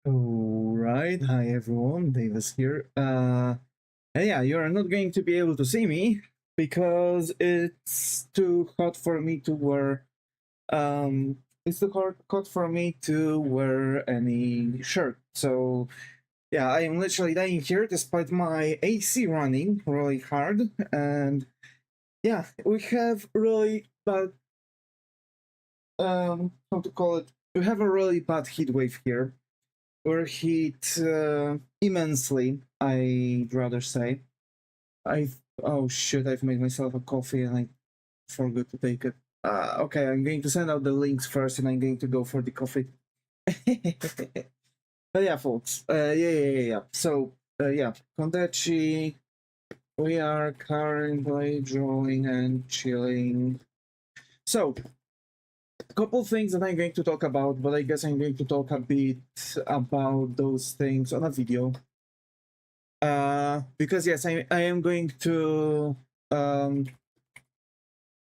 Alright, hi everyone, Davis here. And yeah, you're not going to be able to see me because it's too hot for me to wear it's too hot for me to wear any shirt. So yeah, I am literally dying here despite my AC running really hard, and yeah, we have really bad how to call it, we have a really bad heat wave here. Or heat immensely, I'd rather say. Oh shit, I've made myself a coffee and I forgot to take it. Okay, I'm going to send out the links first and I'm going to go for the coffee. But yeah, folks, yeah. So, yeah, Kondechi, we are currently drawing and chilling. So, a couple things that I'm going to talk about, but I guess I'm going to talk a bit about those things on a video. Because yes, I am going to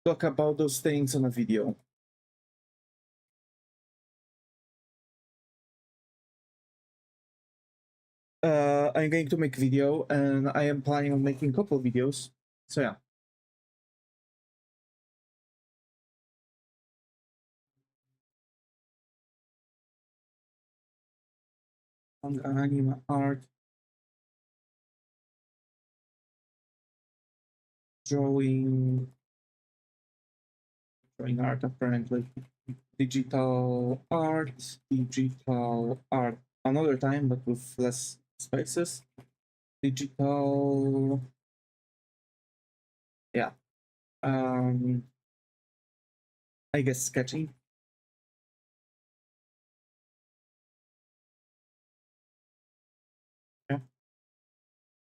talk about those things on a video. I'm going to make video, and I am planning on making a couple videos. So yeah. Anime art, drawing art apparently, digital art, another time but with less spaces, digital, yeah, I guess sketching. Yeah.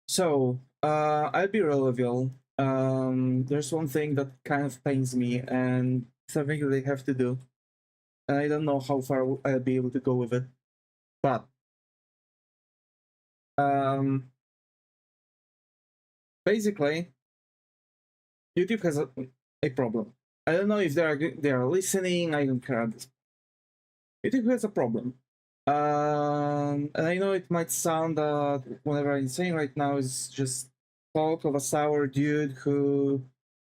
So I'll be real with you. There's one thing that kind of pains me and something that I have to do. And I don't know how far I'll be able to go with it. But basically, YouTube has a problem. I don't know if they are listening. I don't care. YouTube has a problem. And I know it might sound that whatever I'm saying right now is just talk of a sour dude who,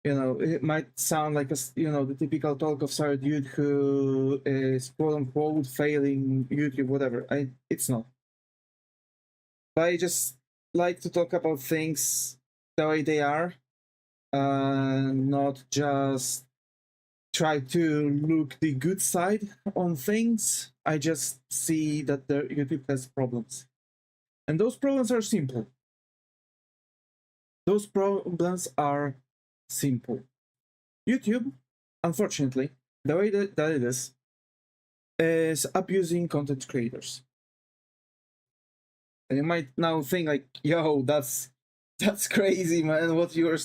you know, it might sound like the typical talk of sour dude who is quote unquote failing YouTube, whatever. It's not. But I just like to talk about things the way they are, not just try to look the good side on things. I just see that the YouTube has problems. And those problems are simple. Those problems are simple. YouTube, unfortunately, the way that it is abusing content creators. And you might now think like, yo, that's crazy, man, what you're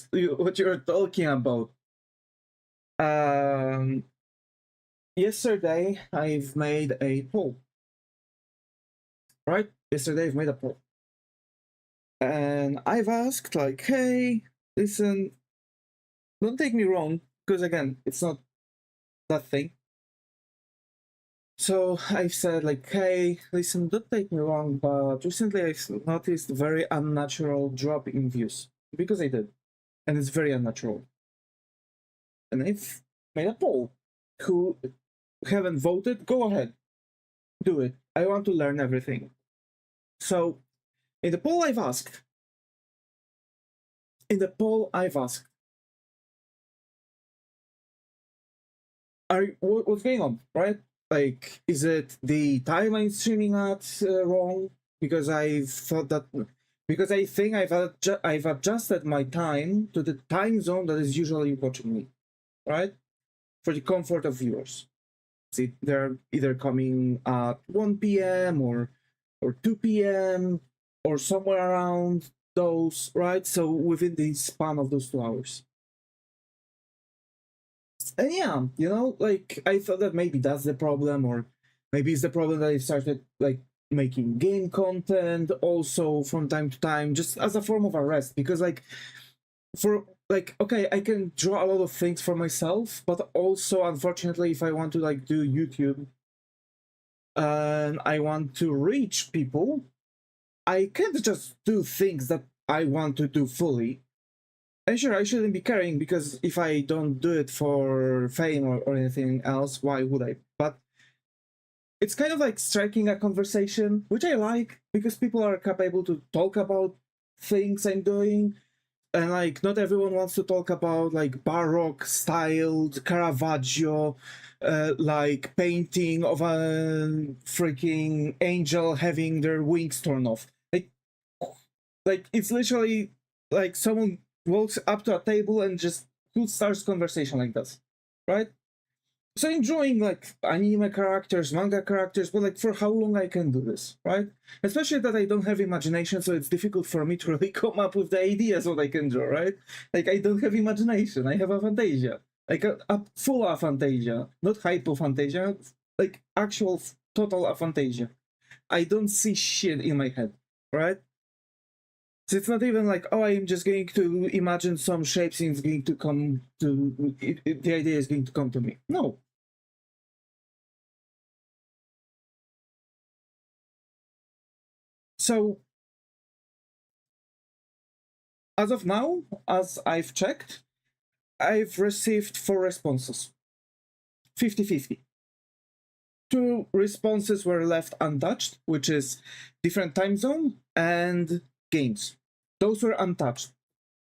talking about. Yesterday I've made a poll. Right? Yesterday I've made a poll. And I've asked, like, hey, listen, don't take me wrong, because again, it's not that thing. So I've said, like, hey, listen, don't take me wrong, but recently I've noticed a very unnatural drop in views. Because I did. And it's very unnatural. And I've made a poll. Who haven't voted, go ahead. Do it. I want to learn everything. So, in the poll I've asked, what's going on, right? Like, is it the time I'm streaming at wrong? Because I thought that, because I think I've adjusted my time to the time zone that is usually watching me, right? For the comfort of viewers. See, they're either coming at 1 p.m. or 2 p.m. or somewhere around those, right? So within the span of those 2 hours. And yeah, like I thought that maybe that's the problem, or maybe it's the problem that I started like making game content also from time to time, just as a form of a rest. Because like okay, I can draw a lot of things for myself, but also unfortunately, if I want to like do YouTube, and I want to reach people, I can't just do things that I want to do fully. And sure, I shouldn't be caring, because if I don't do it for fame or anything else, why would I? But it's kind of like striking a conversation, which I like, because people are capable to talk about things I'm doing. And like, not everyone wants to talk about like Baroque styled Caravaggio, like painting of a freaking angel having their wings torn off. Like it's literally like someone walks up to a table and just starts conversation like this, right? So I'm drawing like anime characters, manga characters, but like for how long I can do this, right? Especially that I don't have imagination, so it's difficult for me to really come up with the ideas what I can draw, right? Like I don't have imagination, I have aphantasia. Like a full aphantasia, not hypophantasia, like actual total aphantasia. I don't see shit in my head, right? So it's not even like, oh, I'm just going to imagine some shapes and it's going to come to, the idea is going to come to me. No. So, as of now, as I've checked, I've received 4 responses. 50-50. 2 responses were left untouched, which is different time zone and games. Those were untouched.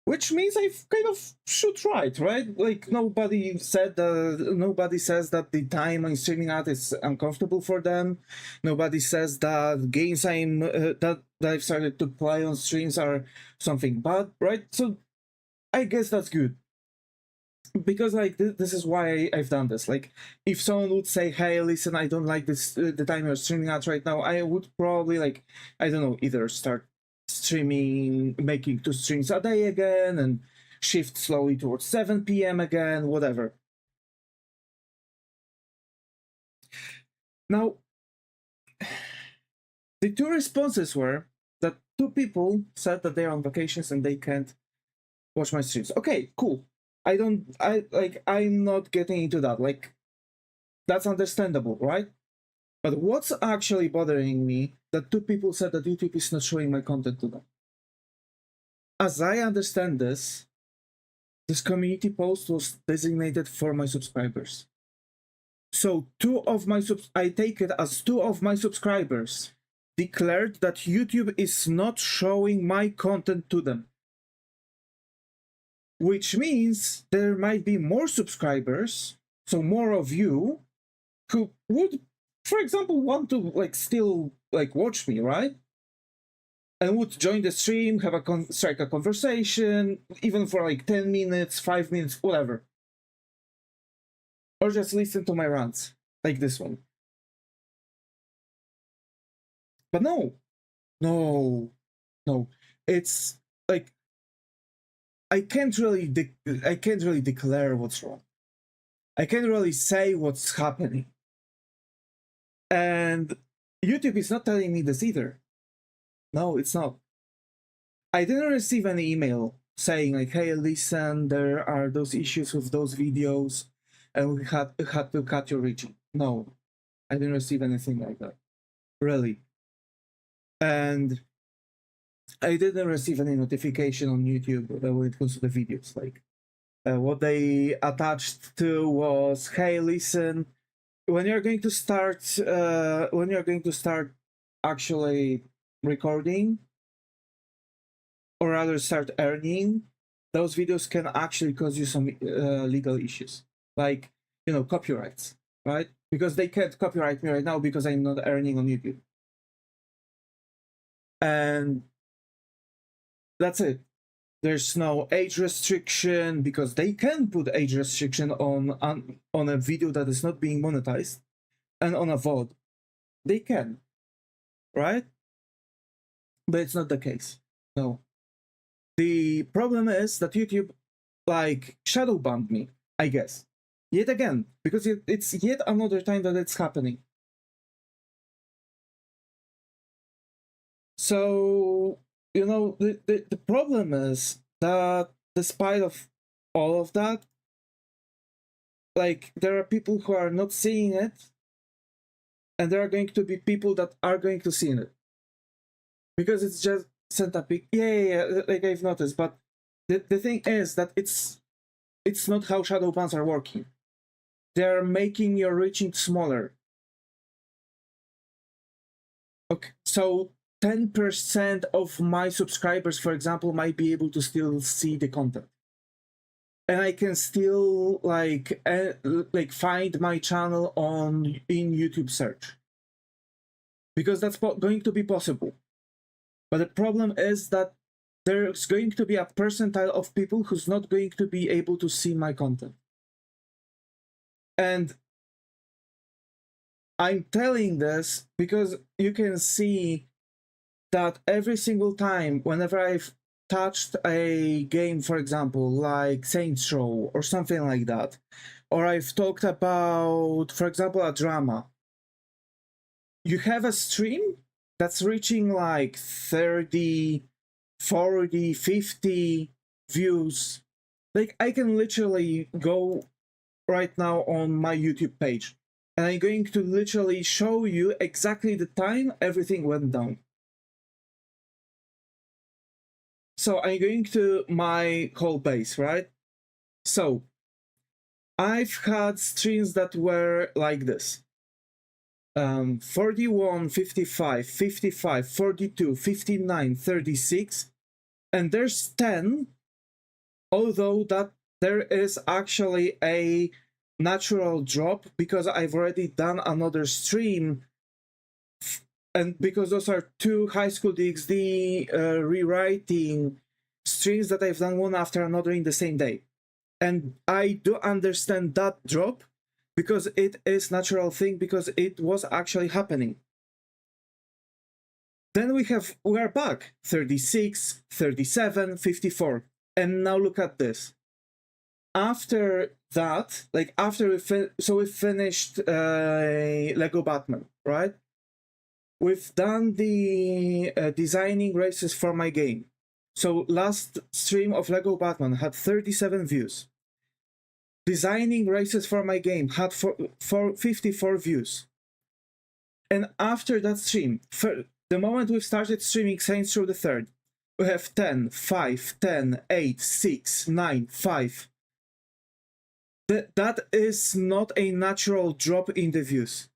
Which means I've kind of shoot right? Like nobody says that the time I'm streaming at is uncomfortable for them. Nobody says that games that I've started to play on streams are something bad, right? So I guess that's good. Because like this is why I've done this. Like if someone would say, "Hey, listen, I don't like this the time you're streaming at right now," I would probably like, I don't know, either start streaming, making 2 streams a day again, and shift slowly towards 7 p.m. again, whatever. Now, the 2 responses were that 2 people said that they're on vacations and they can't watch my streams. Okay, cool. I'm not getting into that. Like, that's understandable, right? But what's actually bothering me, that 2 people said that YouTube is not showing my content to them. As I understand this community post was designated for my subscribers. So I take it as 2 of my subscribers declared that YouTube is not showing my content to them. Which means there might be more subscribers, so more of you, who would, for example, want to like still like watch me, right? And would join the stream, have strike a conversation, even for like 10 minutes, 5 minutes, whatever. Or just listen to my rants, like this one. But no. It's like I can't really declare what's wrong. I can't really say what's happening. And YouTube is not telling me this either. No, it's not. I didn't receive any email saying like, "Hey, listen, there are those issues with those videos, and we had to cut your region." No, I didn't receive anything like that. Really. And I didn't receive any notification on YouTube when it comes to the videos. Like, what they attached to was, "Hey, listen, when you're going to start actually recording, or rather start earning, those videos can actually cause you some legal issues, like, you know, copyrights, right? Because they can't copyright me right now because I'm not earning on YouTube." And that's it. There's no age restriction, because they can put age restriction on a video that is not being monetized, and on a VOD. They can, right? But it's not the case. No. The problem is that YouTube like shadow banned me, I guess. Yet again, because it's yet another time that it's happening. So, you know, the problem is that despite of all of that, like, there are people who are not seeing it, and there are going to be people that are going to see it. Because it's just sent a pic. Yeah, like I've noticed, but the thing is that it's not how shadow bans are working. They're making your reaching smaller. Okay, so 10% of my subscribers, for example, might be able to still see the content. And I can still like find my channel in YouTube search. Because that's going to be possible. But the problem is that there's going to be a percentile of people who's not going to be able to see my content. And I'm telling this because you can see that every single time, whenever I've touched a game, for example, like Saints Row or something like that, or I've talked about, for example, a drama, you have a stream that's reaching like 30, 40, 50 views. Like, I can literally go right now on my YouTube page, and I'm going to literally show you exactly the time everything went down. So I'm going to my whole base, right? So I've had streams that were like this. 41, 55, 55, 42, 59, 36, and there's 10, although that there is actually a natural drop because I've already done another stream, and because those are two High School DxD rewriting streams that I've done one after another in the same day. And I do understand that drop because it is natural thing, because it was actually happening. Then we are back, 36, 37, 54. And now look at this. After that, like after we finished Lego Batman, right? We've done the designing races for my game. So last stream of Lego Batman had 37 views. Designing races for my game had 54 views. And after that stream, the moment we've started streaming Saints Row the 3rd, we have 10, 5, 10, 8, 6, 9, 5. That is not a natural drop in the views.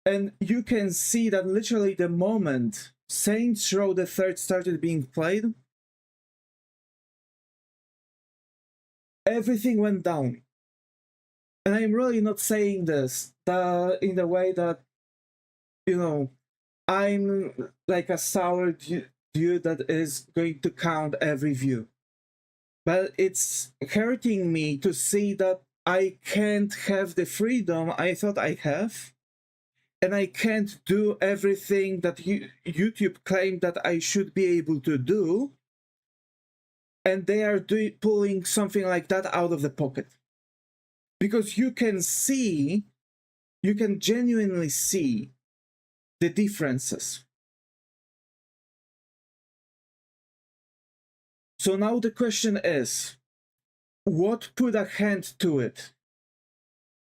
And you can see that literally the moment Saints Row the 3rd started being played, everything went down. And I'm really not saying this in the way that, you know, I'm like a sour dude that is going to count every view. But it's hurting me to see that I can't have the freedom I thought I have, and I can't do everything that YouTube claimed that I should be able to do, and they are pulling something like that out of the pocket. Because you can genuinely see the differences. So now the question is, what put a hand to it?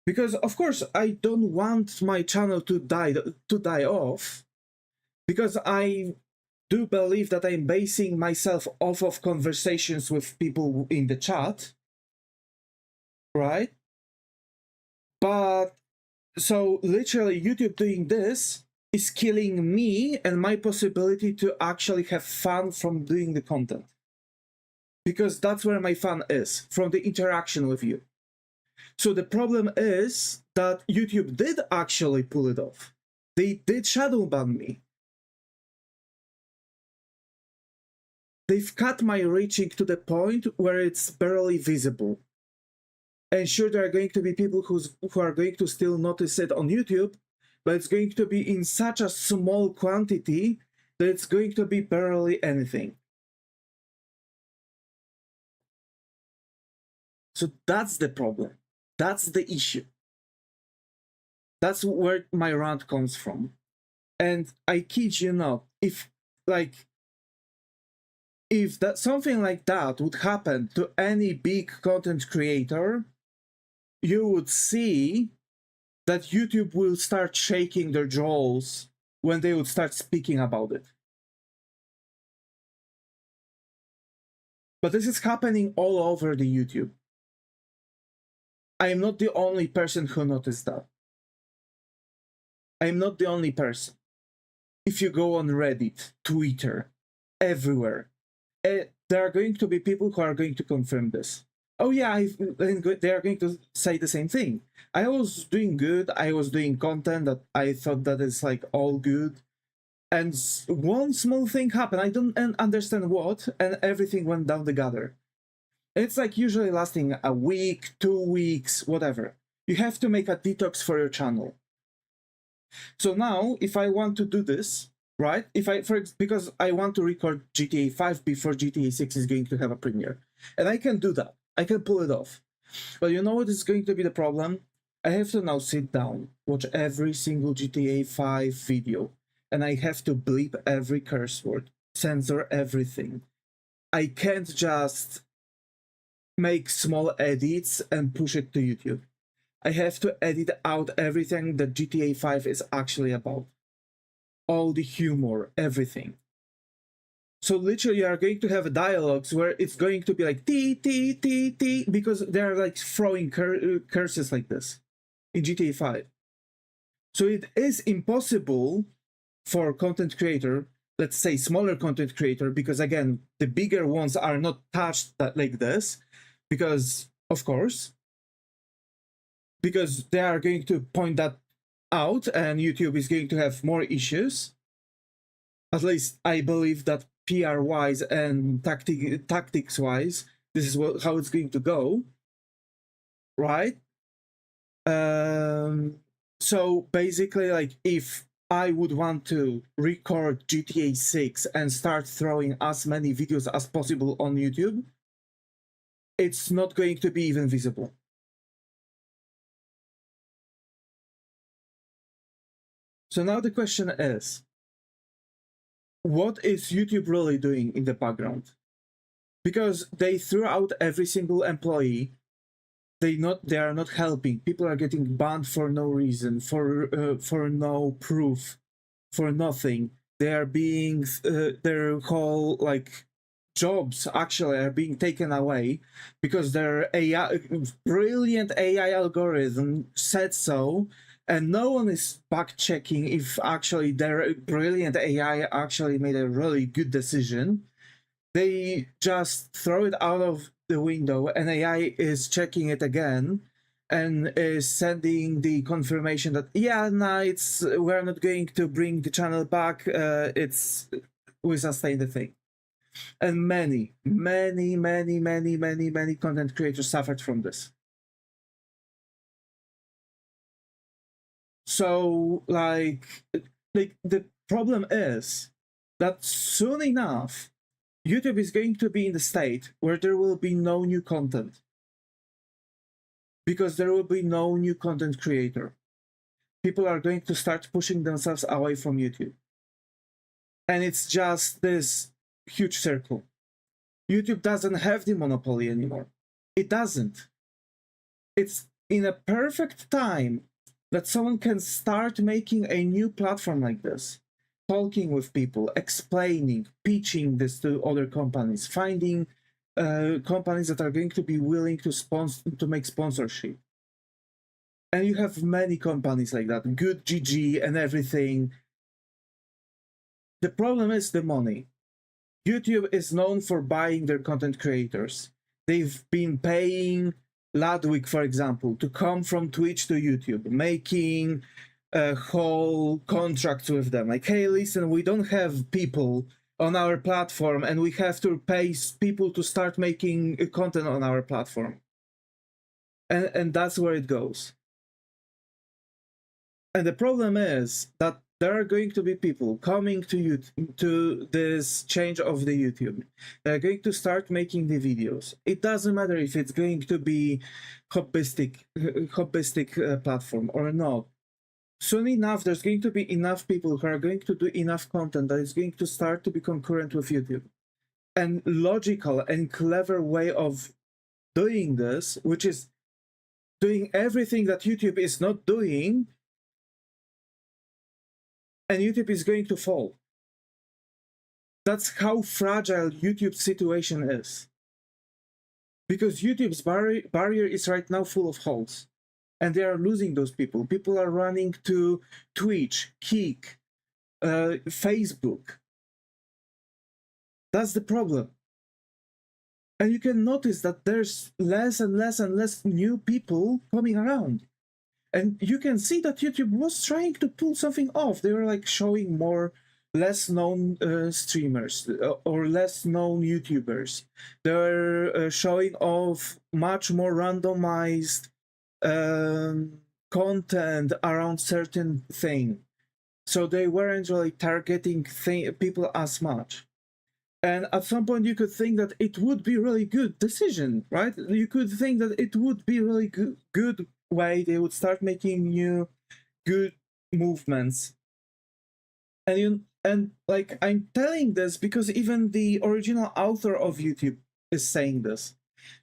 Because of course I don't want my channel to die off, because I do believe that I'm basing myself off of conversations with people in the chat, right? But so literally YouTube doing this is killing me and my possibility to actually have fun from doing the content. Because that's where my fun is, from the interaction with you. So the problem is that YouTube did actually pull it off. They did shadow ban me. They've cut my reaching to the point where it's barely visible. And sure, there are going to be people who are going to still notice it on YouTube, but it's going to be in such a small quantity that it's going to be barely anything. So that's the problem. That's the issue. That's where my rant comes from. And I kid you not, if that something like that would happen to any big content creator, you would see that YouTube will start shaking their jaws when they would start speaking about it. But this is happening all over the YouTube. I am not the only person who noticed that. I am not the only person. If you go on Reddit, Twitter, everywhere, there are going to be people who are going to confirm this. Oh yeah, they are going to say the same thing. I was doing good, I was doing content that I thought that is like all good, and one small thing happened, I don't understand what, and everything went down the gutter. It's like usually lasting a week, 2 weeks, whatever. You have to make a detox for your channel. So now, if I want to do this, right? Because I want to record GTA 5 before GTA 6 is going to have a premiere. And I can do that. I can pull it off. But you know what is going to be the problem? I have to now sit down, watch every single GTA 5 video, and I have to bleep every curse word, censor everything. I can't just make small edits and push it to YouTube. I have to edit out everything that GTA 5 is actually about. All the humor, everything. So literally you are going to have dialogues where it's going to be like T, T, T, T, because they're like throwing curses like this in GTA 5. So it is impossible for content creator, let's say smaller content creator, because again, the bigger ones are not touched like this, because, of course, because they are going to point that out and YouTube is going to have more issues. At least I believe that PR-wise and tactics-wise, this is how it's going to go, right? So basically, like, if I would want to record GTA 6 and start throwing as many videos as possible on YouTube, it's not going to be even visible. So now the question is, what is YouTube really doing in the background? Because they threw out every single employee. They are not helping. People are getting banned for no reason, for no proof, for nothing. They are being their whole like jobs actually are being taken away because their brilliant AI algorithm said so. And no one is back-checking if actually their brilliant AI actually made a really good decision. They just throw it out of the window and AI is checking it again and is sending the confirmation that, yeah, no, we're not going to bring the channel back, we sustain the thing. And many content creators suffered from this. So, like the problem is that soon enough, YouTube is going to be in the state where there will be no new content. Because there will be no new content creator. People are going to start pushing themselves away from YouTube. And it's just this huge circle. YouTube doesn't have the monopoly anymore. It doesn't. It's in a perfect time that someone can start making a new platform like this, talking with people, explaining, pitching this to other companies, finding companies that are going to be willing to make sponsorship. And you have many companies like that, Good GG and everything. The problem is the money. YouTube is known for buying their content creators. They've been paying Ludwig, for example, to come from Twitch to YouTube, making a whole contract with them. Like, hey, listen, we don't have people on our platform and we have to pay people to start making content on our platform. And that's where it goes. And the problem is that there are going to be people coming to YouTube, to this change of the YouTube. They're going to start making the videos. It doesn't matter if it's going to be hobbyistic platform or not. Soon enough, there's going to be enough people who are going to do enough content that is going to start to be concurrent with YouTube. And logical and clever way of doing this, which is doing everything that YouTube is not doing, and YouTube is going to fall. That's how fragile YouTube's situation is. Because YouTube's barrier is right now full of holes. And they are losing those people. People are running to Twitch, Kick, Facebook. That's the problem. And you can notice that there's less and less and less new people coming around. And you can see that YouTube was trying to pull something off. They were like showing more less known streamers or less known YouTubers. They were showing off much more randomized content around certain thing. So they weren't really targeting people as much. And at some point you could think that it would be really good decision, right? You could think that it would be really good way they would start making new good movements. And like, I'm telling this because even the original author of YouTube is saying this.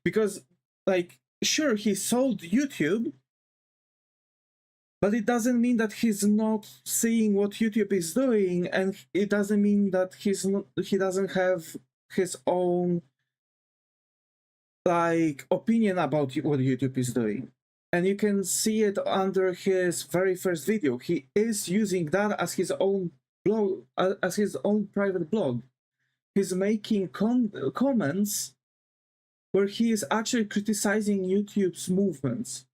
Because, like, sure, he sold YouTube, but it doesn't mean that he's not seeing what YouTube is doing, and it doesn't mean that he doesn't have his own, like, opinion about what YouTube is doing. And you can see it under his very first video. He is using that as his own blog, as his own private blog. He's making comments where he is actually criticizing YouTube's movements.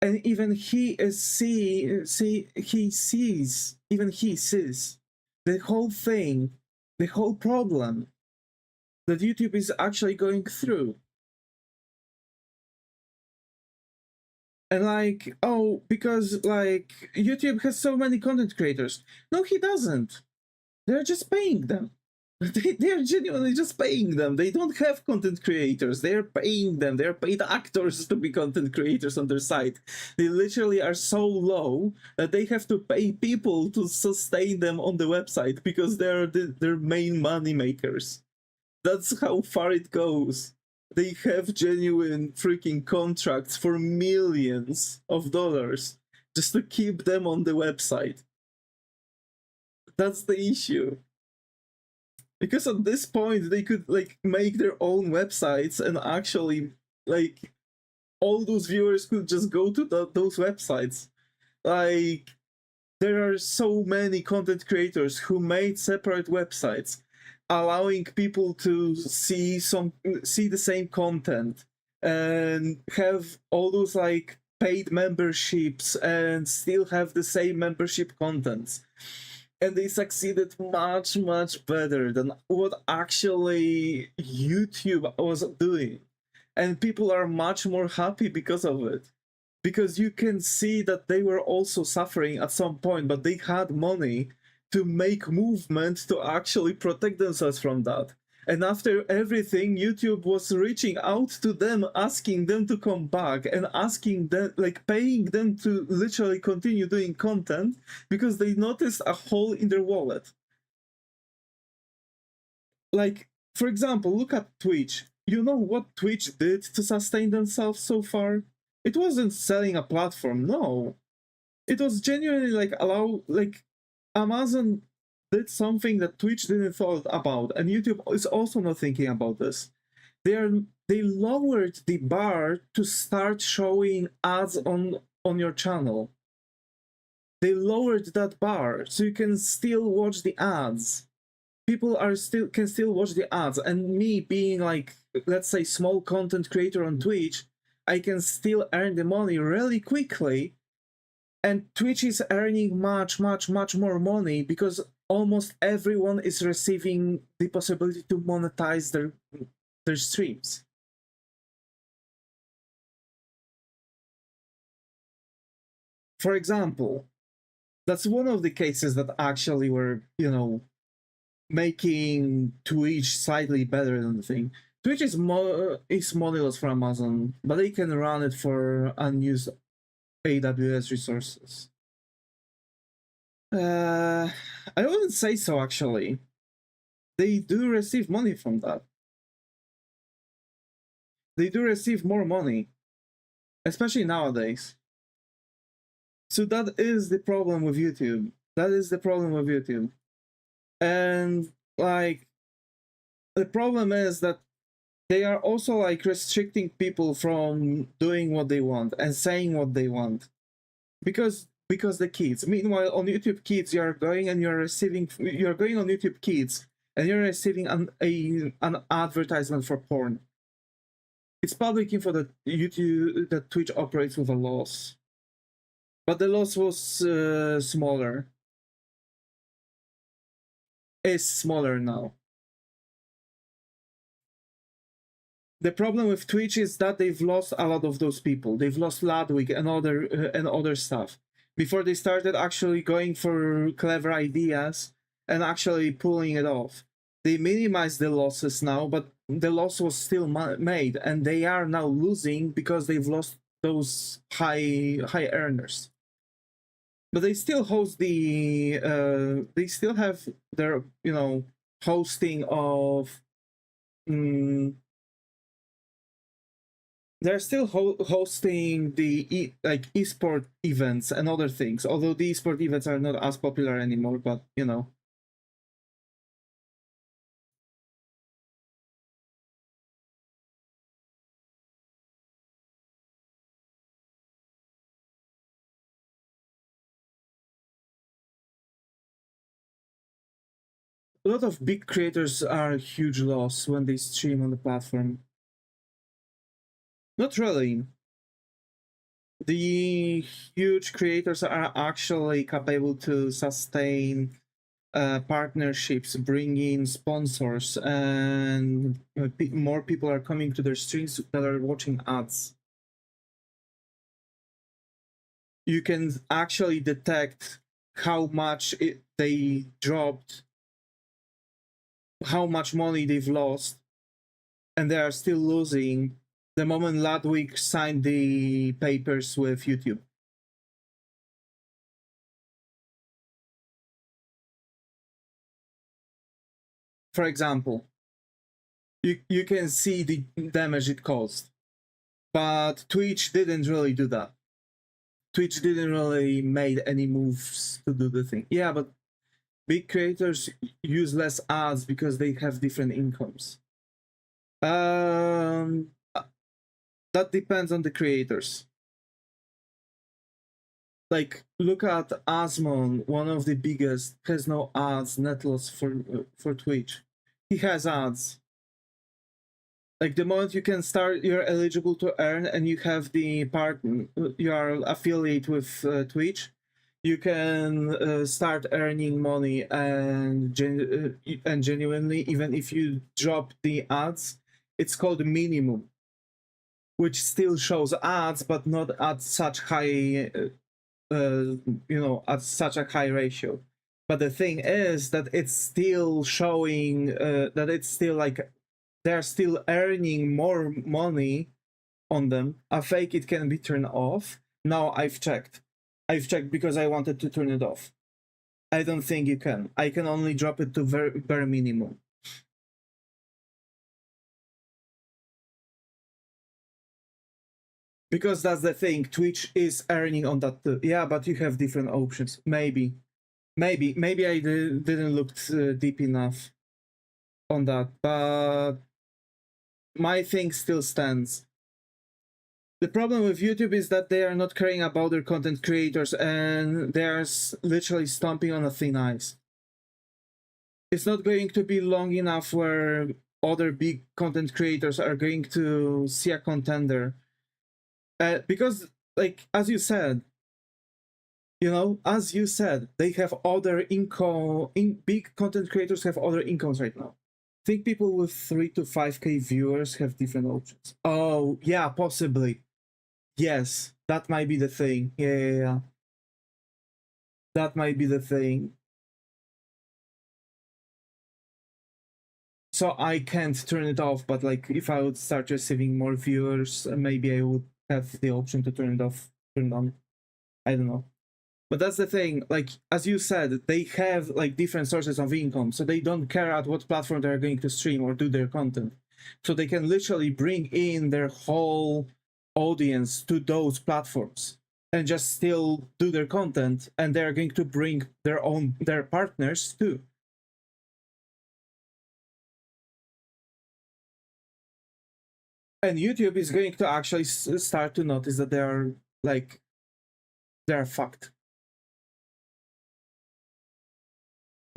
And even he sees the whole thing, the whole problem that YouTube is actually going through. And like, oh, because like YouTube has so many content creators. No, he doesn't. They're just paying them. They're genuinely just paying them. They don't have content creators. They're paying them. They're paid actors to be content creators on their site. They literally are so low that they have to pay people to sustain them on the website because they're their main money makers. That's how far it goes. They have genuine freaking contracts for millions of dollars just to keep them on the website. That's the issue. Because at this point, they could like make their own websites and actually like all those viewers could just go to those websites. Like there are so many content creators who made separate websites, allowing people to see the same content and have all those like paid memberships and still have the same membership contents. And they succeeded much, much better than what actually YouTube was doing. And people are much more happy because of it. Because you can see that they were also suffering at some point, but they had money to make movement to actually protect themselves from that. And after everything, YouTube was reaching out to them, asking them to come back and asking them, like paying them to literally continue doing content because they noticed a hole in their wallet. Like, for example, look at Twitch. You know what Twitch did to sustain themselves so far? It wasn't selling a platform, no. It was genuinely like Amazon did something that Twitch didn't thought about, and YouTube is also not thinking about this. They lowered the bar to start showing ads on your channel. They lowered that bar so you can still watch the ads. People can still watch the ads, and me being like, let's say, small content creator on Twitch, I can still earn the money really quickly. And Twitch is earning much, much, much more money because almost everyone is receiving the possibility to monetize their streams. For example, that's one of the cases that actually were, you know, making Twitch slightly better than the thing. Twitch is moneyless for Amazon, but they can run it for unused AWS resources. I wouldn't say so, actually. They do receive money from that. They do receive more money. especially nowadays. So that is the problem with YouTube. That is the problem with YouTube. And like, the problem is that they are also like restricting people from doing what they want and saying what they want, because the kids. Meanwhile, on YouTube Kids, you're going on YouTube Kids and you're receiving an advertisement for porn. It's public info that Twitch operates with a loss, but the loss was smaller. Is smaller now. The problem with Twitch is that they've lost a lot of those people. They've lost Ludwig and other stuff. Before they started actually going for clever ideas and actually pulling it off. They minimized the losses now, but the loss was still made, and they are now losing because they've lost those high earners. But they still host they still have their, you know, hosting of they're still hosting the esport events and other things, although the esport events are not as popular anymore, but you know. A lot of big creators are a huge loss when they stream on the platform. Not really. The huge creators are actually capable to sustain partnerships, bring in sponsors, and more people are coming to their streams that are watching ads. You can actually detect how much they dropped, how much money they've lost, and they are still losing the moment Ludwig signed the papers with YouTube. For example, you can see the damage it caused, but Twitch didn't really do that. Twitch didn't really made any moves to do the thing. Yeah, but big creators use less ads because they have different incomes. That depends on the creators. Like, look at Asmon, one of the biggest, has no ads, net loss for Twitch. He has ads. Like, the moment you can start, you're eligible to earn, and you have the part, you are affiliate with Twitch, you can start earning money and genuinely, even if you drop the ads. It's called minimum, which still shows ads, but not at such high, you know, at such a high ratio. But the thing is that it's still showing that it's still like they're still earning more money on them. A fake it can be turned off. Now I've checked because I wanted to turn it off. I don't think you can. I can only drop it to bare minimum. Because that's the thing, Twitch is earning on that too. Yeah, but you have different options. Maybe I didn't look deep enough on that, but my thing still stands. The problem with YouTube is that they are not caring about their content creators, and they're literally stomping on a thin ice. It's not going to be long enough where other big content creators are going to see a contender. Because, like, as you said, you know, as you said, they have other income. Big content creators have other incomes right now. I think people with 3 to 5K viewers have different options. Oh, yeah, possibly. Yes, that might be the thing. Yeah. That might be the thing. So I can't turn it off, but like if I would start receiving more viewers, maybe I would have the option to turn it off, turn it on. I don't know. But that's the thing, like, as you said, they have like different sources of income, so they don't care at what platform they're going to stream or do their content. So they can literally bring in their whole audience to those platforms and just still do their content, and they're going to bring their partners too. And YouTube is going to actually start to notice that they're fucked.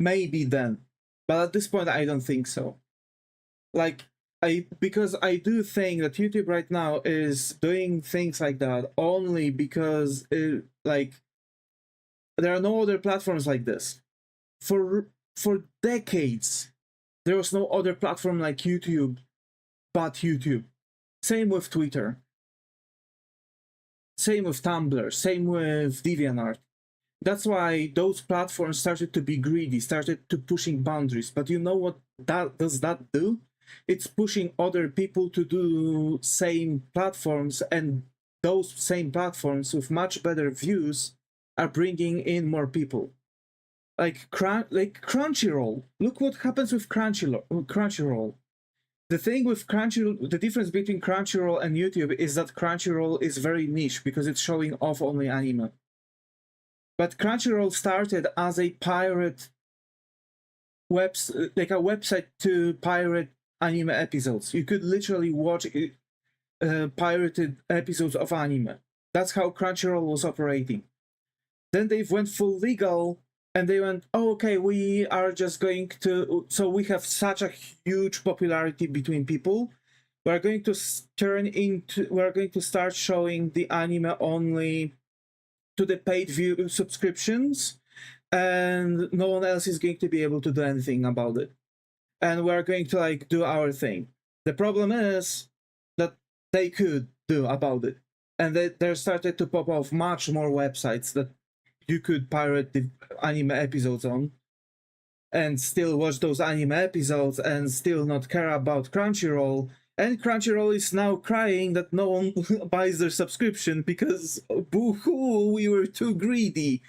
Maybe then, but at this point I don't think so. Because I do think that YouTube right now is doing things like that only because there are no other platforms like this. For decades, there was no other platform like YouTube but YouTube. Same with Twitter. Same with Tumblr. Same with DeviantArt. That's why those platforms started to be greedy, started to pushing boundaries. But you know what does that do? It's pushing other people to do same platforms, and those same platforms with much better views are bringing in more people. Like Crunchyroll. Look what happens with Crunchyroll. The thing with Crunchyroll, the difference between Crunchyroll and YouTube is that Crunchyroll is very niche because it's showing off only anime. But Crunchyroll started as a pirate website to pirate anime episodes. You could literally watch pirated episodes of anime. That's how Crunchyroll was operating. Then they went full legal, and they went, oh, okay, we are just going to, so we have such a huge popularity between people, we're going to start showing the anime only to the paid view subscriptions, and no one else is going to be able to do anything about it. And we're going to do our thing. The problem is that they could do about it. And there started to pop off much more websites that you could pirate the anime episodes on and still watch those anime episodes and still not care about Crunchyroll. And Crunchyroll is now crying that no one buys their subscription because, boo-hoo, we were too greedy,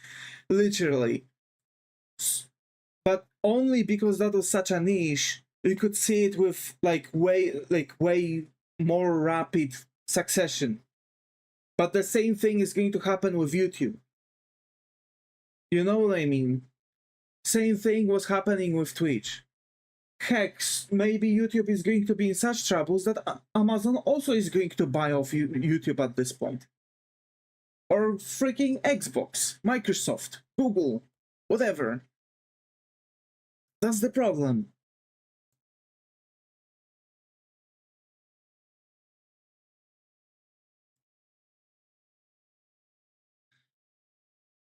literally. But only because that was such a niche, you could see it with way more rapid succession. But the same thing is going to happen with YouTube. You know what I mean? Same thing was happening with Twitch. Heck, maybe YouTube is going to be in such troubles that Amazon also is going to buy off YouTube at this point. Or freaking Xbox, Microsoft, Google, whatever. That's the problem.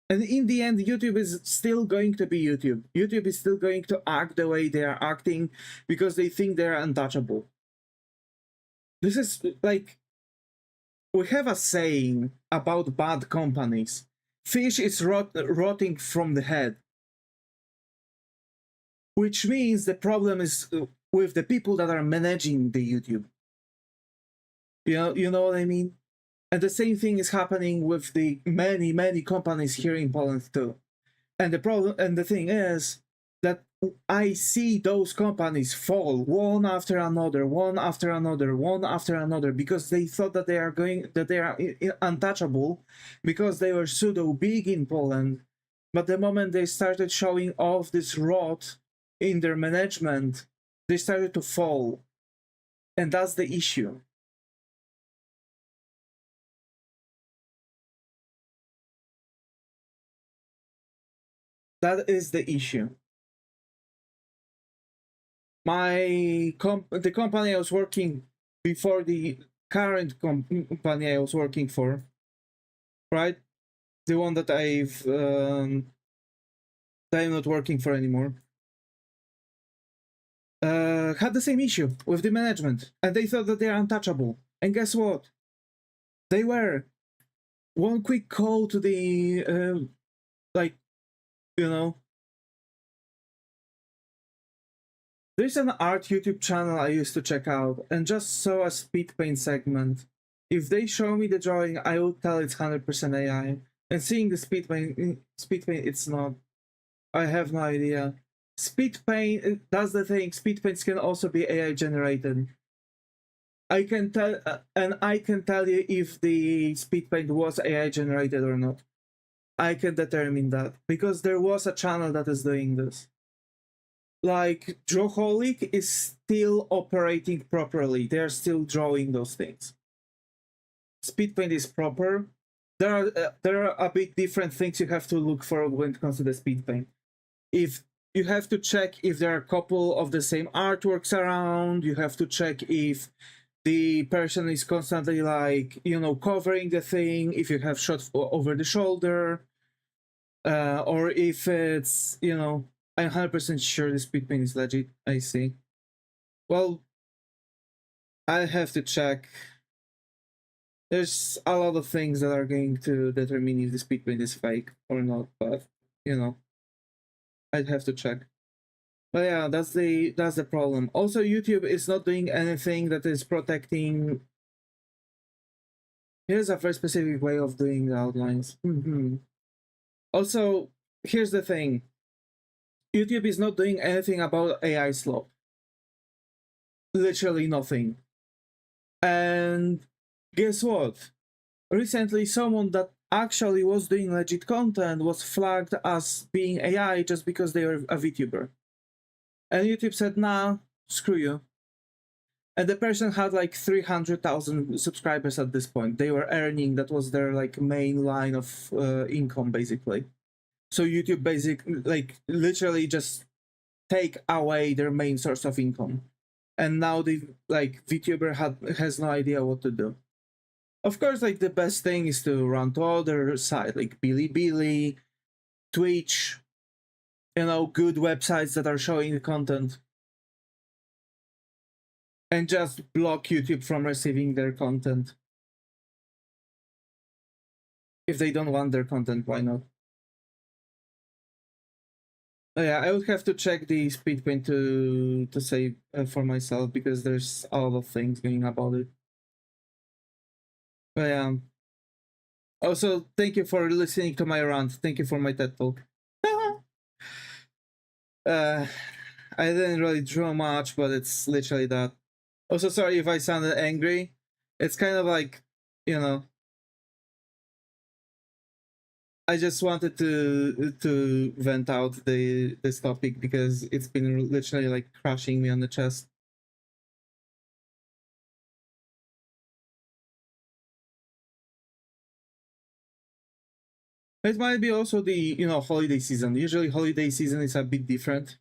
And in the end, YouTube is still going to be YouTube. YouTube is still going to act the way they are acting because they think they're untouchable. This is we have a saying about bad companies. Fish is rotting from the head. Which means the problem is with the people that are managing the YouTube. You know what I mean? And the same thing is happening with the many companies here in Poland too. And the thing is that I see those companies fall one after another, because they thought that they are untouchable because they were pseudo big in Poland. But the moment they started showing off this rot in their management, they started to fall. And that's the issue. That is the issue. The company I was working before, the current company I was working for, right? The one that I'm not working for anymore, had the same issue with the management, and they thought that they are untouchable. And guess what? They were. One quick call to the there's an art YouTube channel I used to check out and just saw a speed paint segment. If they show me the drawing, I will tell it's 100% AI. And seeing the speed paint, it's not. I have no idea. Speed paint, that's the thing. Speed paints can also be AI generated. I can tell, and I can tell you if the speed paint was AI generated or not. I can determine that because there was a channel that is doing this. Like Drawholic is still operating properly. They're still drawing those things. Speed paint is proper. There are a bit different things you have to look for when it comes to the speed paint. If you have to check if there are a couple of the same artworks around, you have to check if the person is constantly like, you know, covering the thing, if you have shot over the shoulder, or if it's, you know, I'm 100% sure the speed paint is legit. I see. Well, I have to check. There's a lot of things that are going to determine if the speed paint is fake or not, but, you know, I'd have to check. But yeah, that's the problem. Also, YouTube is not doing anything that is protecting. Here's a very specific way of doing the outlines. Also, here's the thing. YouTube is not doing anything about AI slop. Literally nothing. And guess what? Recently, someone that actually was doing legit content was flagged as being AI just because they were a VTuber. And YouTube said, nah, screw you. And the person had like 300,000 subscribers at this point. They were earning, that was their like main line of income, basically. So YouTube like literally just take away their main source of income. And now the like VTuber has no idea what to do. Of course, like the best thing is to run to other sites like Bilibili, Twitch, you know, good websites that are showing the content. And just block YouTube from receiving their content. If they don't want their content, why not? Oh, yeah, I would have to check the speed paint to say for myself because there's a lot of things going about it. But yeah. Also, thank you for listening to my rant. Thank you for my TED talk. I didn't really draw much, but it's literally that. Also, sorry if I sounded angry. It's kind of like, you know, I just wanted to vent out this topic because it's been literally like crushing me on the chest. It might be also the, you know, holiday season. Usually holiday season is a bit different.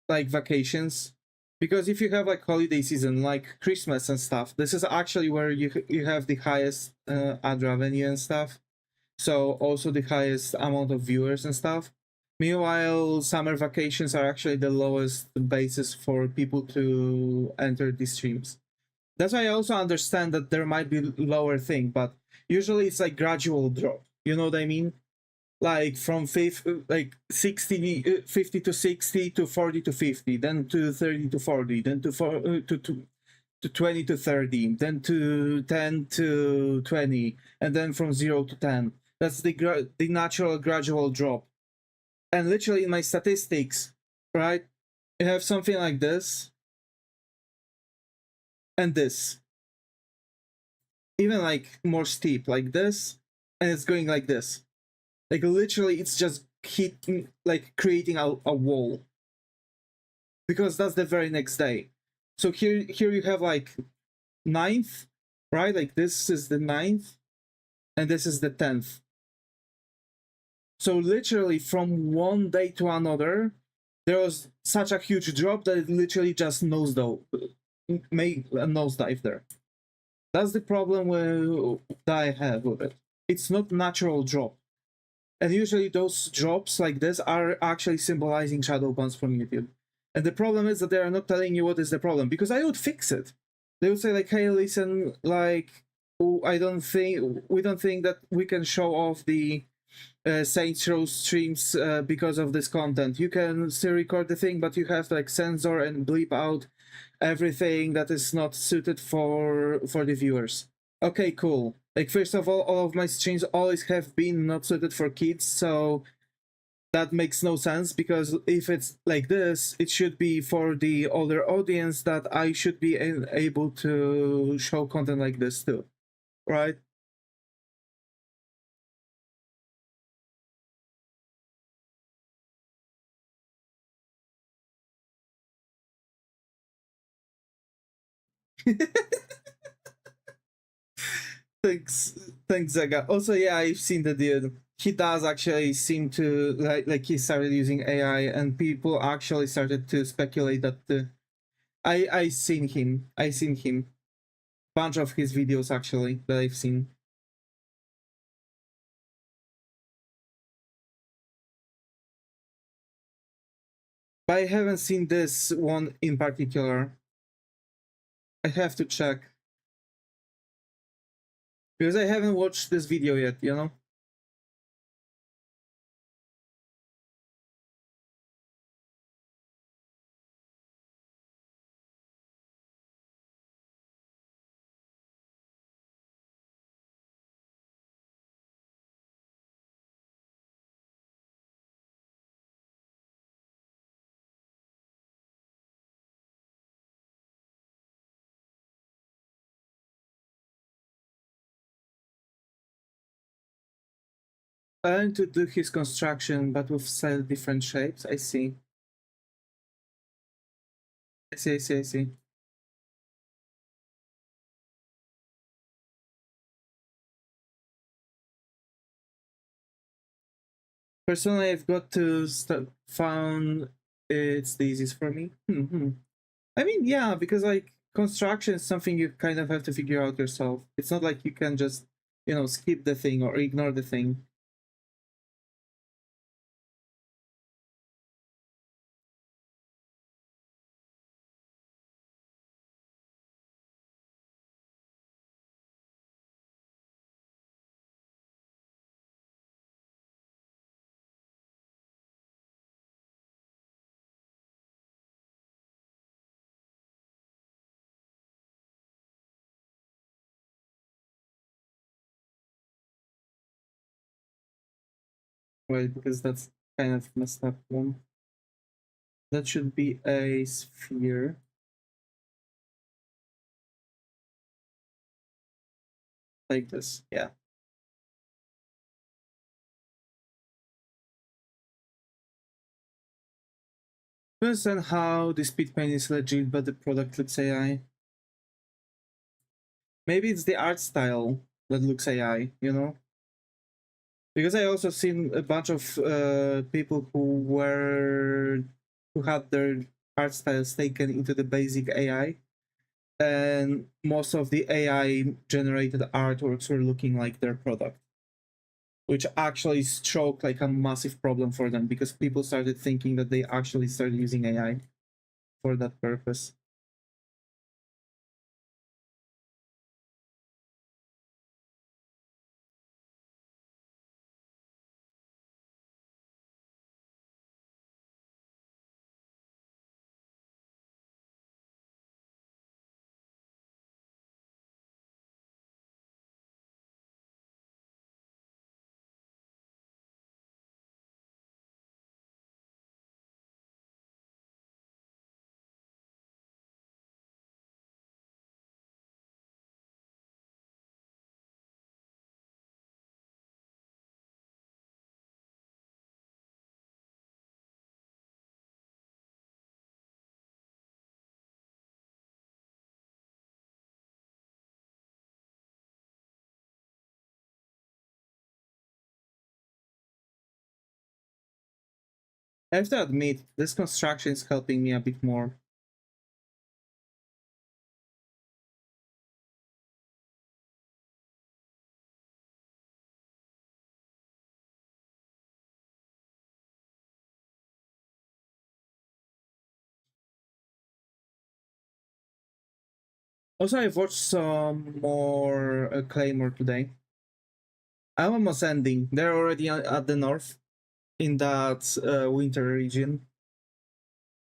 Like vacations. Because if you have like holiday season, like Christmas and stuff, this is actually where you have the highest ad revenue and stuff. So also the highest amount of viewers and stuff. Meanwhile, summer vacations are actually the lowest basis for people to enter these streams. That's why I also understand that there might be lower thing, but usually it's like gradual drop. You know what I mean? Like from 50 to 60 to 40 to 50, then to 30 to 40, then to 20 to 30, then to 10 to 20, and then from 0 to 10. That's the natural gradual drop. And literally in my statistics, right, you have something like this and this. Even like more steep, like this, and it's going like this. Like literally it's just hitting, like creating a wall. Because that's the very next day. So here you have like 9th, right? Like this is the 9th, and this is the 10th. So literally from one day to another, there was such a huge drop that it literally just made a nosedive there. That's the problem that I have with it. It's not natural drop. And usually those drops like this are actually symbolizing shadow bans from YouTube. And the problem is that they are not telling you what is the problem, because I would fix it. They would say like, hey, listen, like, we don't think that we can show off the Saints Row streams because of this content. You can still record the thing, but you have to like censor and bleep out everything that is not suited for the viewers. Okay, cool. Like, first of all of my streams always have been not suited for kids, so that makes no sense, because if it's like this, it should be for the older audience that I should be able to show content like this too, right? Thanks, Zega. Also, yeah, I've seen the dude. He does actually seem to like he started using AI, and people actually started to speculate that I seen him. I seen him. Bunch of his videos actually that I've seen. But I haven't seen this one in particular. I have to check. Because I haven't watched this video yet, you know? Trying to do his construction, but with slightly different shapes. I see. I see. Personally, I've got to found it's the easiest for me. I mean, yeah, because like construction is something you kind of have to figure out yourself. It's not like you can just, skip the thing or ignore the thing. Right, because that's kind of messed up one. That should be a sphere. Like this, yeah. To understand how the speed paint is legit, but the product looks AI. Maybe it's the art style that looks AI, you know? Because I also seen a bunch of people who had their art styles taken into the basic AI, and most of the AI generated artworks were looking like their product, which actually struck like a massive problem for them, because people started thinking that they actually started using AI for that purpose. I have to admit, this construction is helping me a bit more. Also, I've watched some more Claymore today. I'm almost ending. They're already at the north, in that winter region.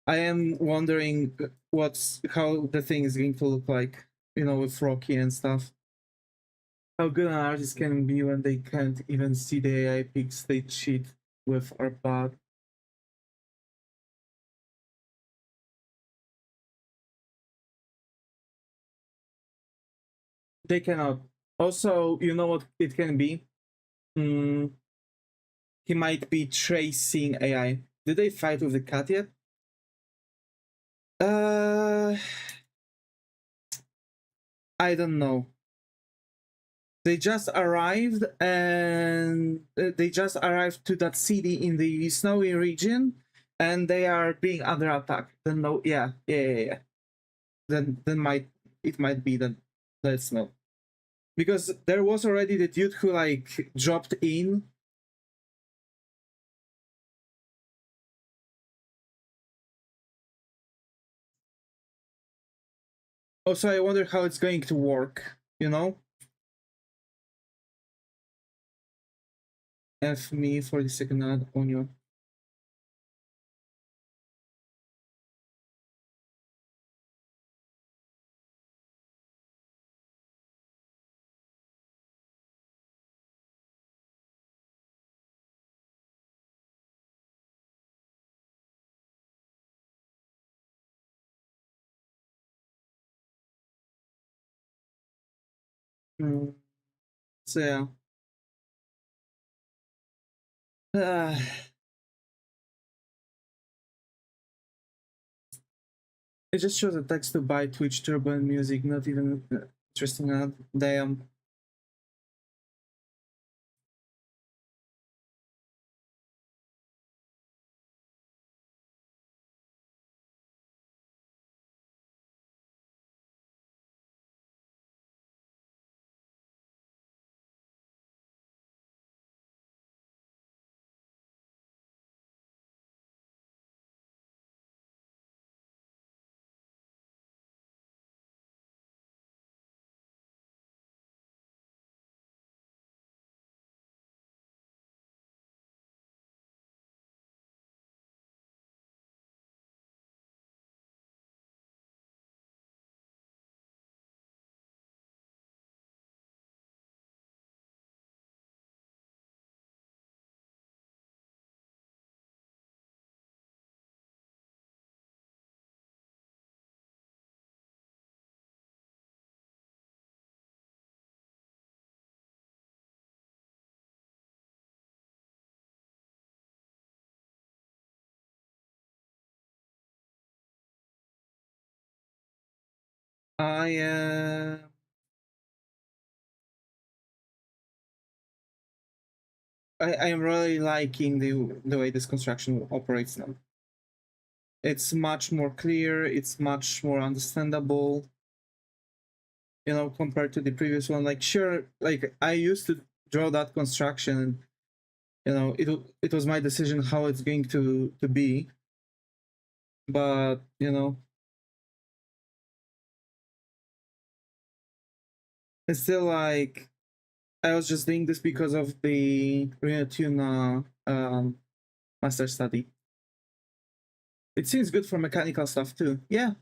I am wondering how the thing is going to look like, with Rocky and stuff. How good an artist can be when they can't even see the AI pics they cheat. with are bad. They cannot. Also, you know what it can be? Mm, he might be tracing AI. Did they fight with the cat yet? I don't know. They just arrived and they just arrived to that city in the snowy region, and they are being under attack. Then no, yeah. Then it might be that. Let's know, because there was already the dude who like dropped in. Also, I wonder how it's going to work. You know, F me for the second ad on you. So yeah. It just shows a text to buy Twitch Turbo and music, not even interesting ad. Damn. I am really liking the way this construction operates now. It's much more clear. It's much more understandable. You know, compared to the previous one. Like, sure, like I used to draw that construction. You know, it was my decision how it's going to be. But you know, it's still like I was just doing this because of the Tuna master study. It seems good for mechanical stuff too. Yeah.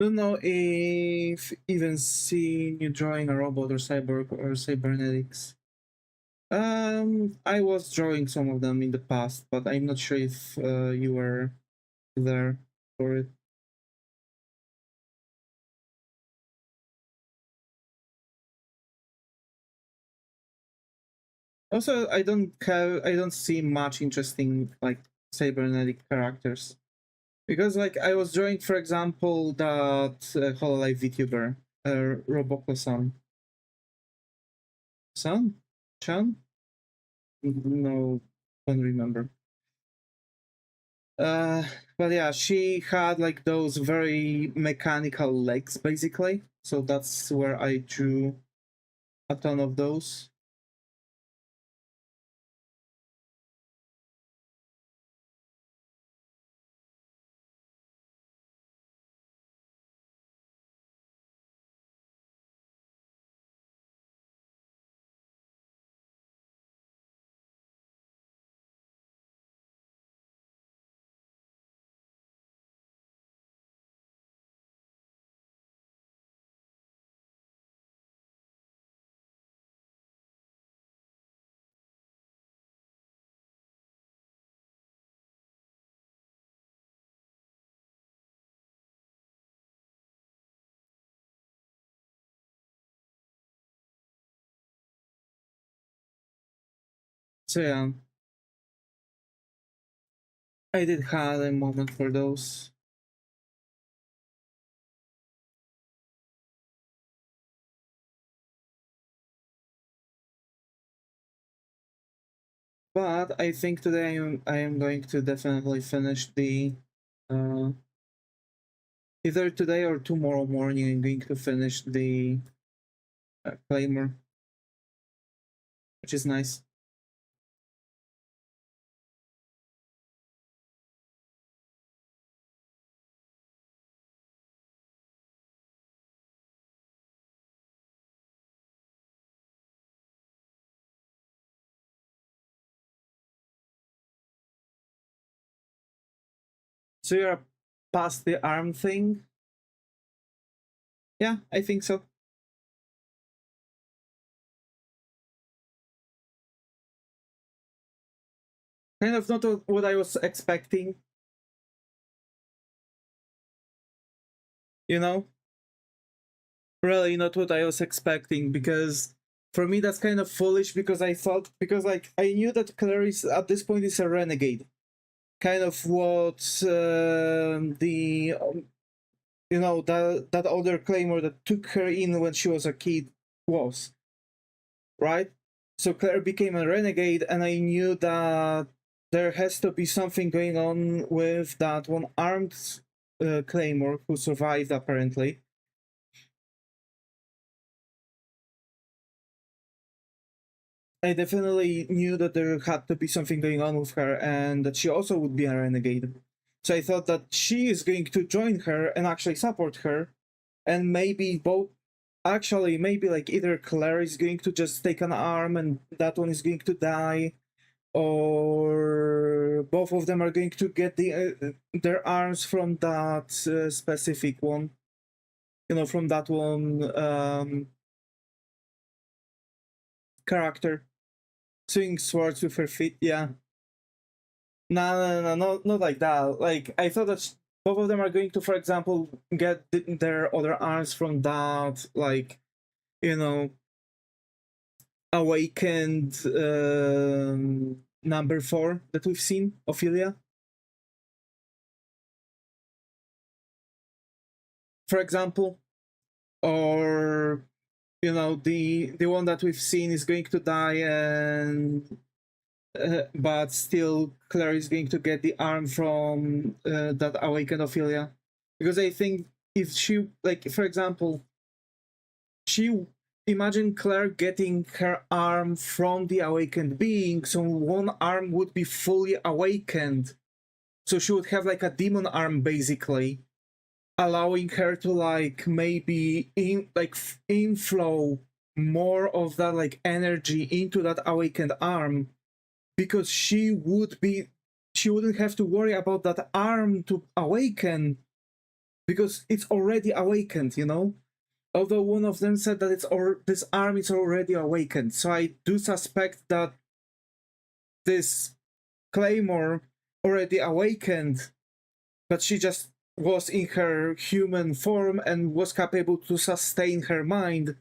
Don't know if even seeing you drawing a robot or cyborg or cybernetics. I was drawing some of them in the past, but I'm not sure if you were there for it. Also, I don't see much interesting like cybernetic characters because like I was drawing, for example, that Hololive VTuber, Roboko-san. Son? Chan? No, don't remember. But yeah, she had like those very mechanical legs, basically. So that's where I drew a ton of those. So yeah, I did have a moment for those. But I think today I am going to definitely finish the either today or tomorrow morning. I'm going to finish the Claymore, which is nice. So you're past the arm thing? Yeah, I think so. Kind of not what I was expecting. You know? Really not what I was expecting, because for me that's kind of foolish, because I thought, because like I knew that Clarice at this point is a renegade. Kind of what the you know, that older Claymore that took her in when she was a kid was, right? So Claire became a renegade, and I knew that there has to be something going on with that one armed Claymore who survived, apparently. I definitely knew that there had to be something going on with her, and that she also would be a renegade. So I thought that she is going to join her and actually support her, and maybe both. Actually, maybe like either Claire is going to just take an arm and that one is going to die, or both of them are going to get their arms from that specific one. You know, from that one character. Swinging swords with her feet, yeah. No, not like that. Like, I thought that both of them are going to, for example, get their other arms from that, like, you know, awakened number 4 that we've seen, Ophelia. For example, or you know, the one that we've seen is going to die, and but still Claire is going to get the arm from that awakened Ophelia, because I think if she, like, for example, she, imagine Claire getting her arm from the awakened being, so one arm would be fully awakened, so she would have like a demon arm, basically, allowing her to like maybe inflow more of that like energy into that awakened arm, because she wouldn't have to worry about that arm to awaken, because it's already awakened, you know. Although one of them said that this arm is already awakened, so I do suspect that this Claymore already awakened, but she just was in her human form and was capable to sustain her mind,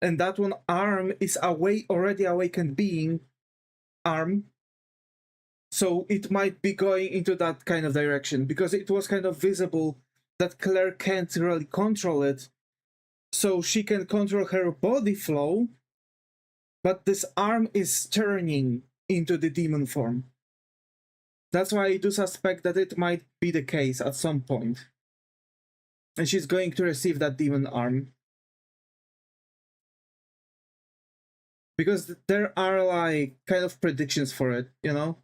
and that one arm is already awakened being arm. So it might be going into that kind of direction, because it was kind of visible that Claire can't really control it. So she can control her body flow, but this arm is turning into the demon form. That's why I do suspect that it might be the case at some point. And she's going to receive that demon arm. Because there are like kind of predictions for it, you know?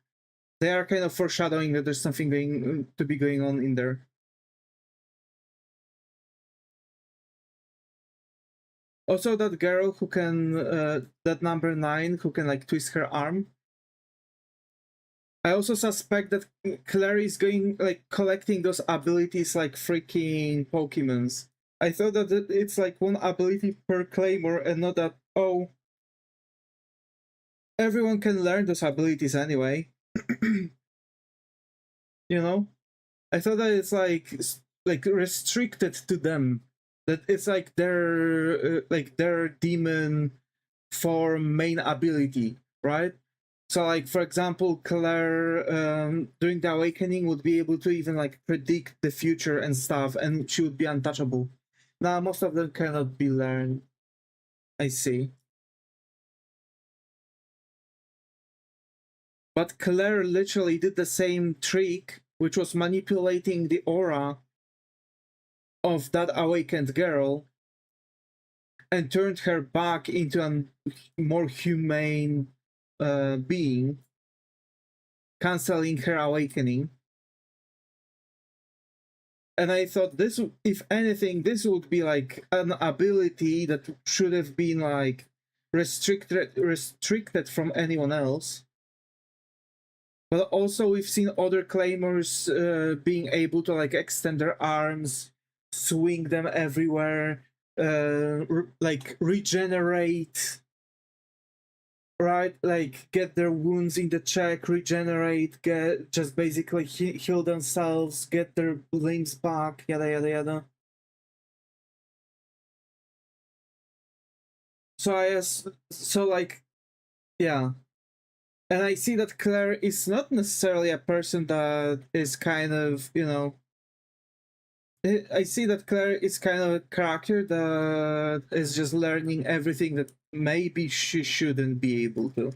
They are kind of foreshadowing that there's something going to be going on in there. Also, that girl who can, that number 9, who can like twist her arm. I also suspect that Claire is going like collecting those abilities like freaking Pokemons. I thought that it's like one ability per Claymore and not that, oh, everyone can learn those abilities anyway. You know? I thought that it's like restricted to them. That it's like their demon form main ability, right? So like for example, Claire during the awakening would be able to even like predict the future and stuff, and she would be untouchable. Now most of them cannot be learned. I see. But Claire literally did the same trick, which was manipulating the aura of that awakened girl and turned her back into a more humane being, canceling her awakening. And I thought this, if anything, this would be like an ability that should have been like restricted from anyone else. But also we've seen other claimers being able to like extend their arms, swing them everywhere, like regenerate, right? Like get their wounds in the check, regenerate, get just basically heal themselves, get their limbs back, yada yada yada. So like, yeah. And I see that Claire is not necessarily a person that is kind of, you know, I see that Claire is kind of a character that is just learning everything that maybe she shouldn't be able to.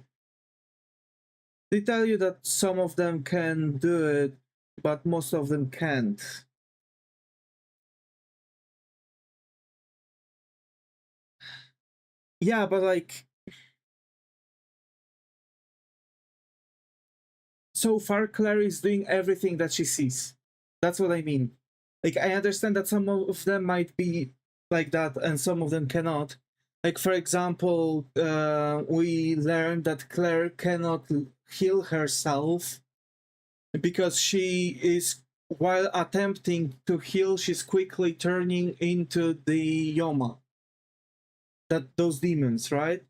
They tell you that some of them can do it, but most of them can't. Yeah, but like, so far Claire is doing everything that she sees. That's what I mean. Like, I understand that some of them might be like that and some of them cannot. Like, for example, we learned that Claire cannot heal herself because she is, while attempting to heal, she's quickly turning into the Yoma. Those demons, right?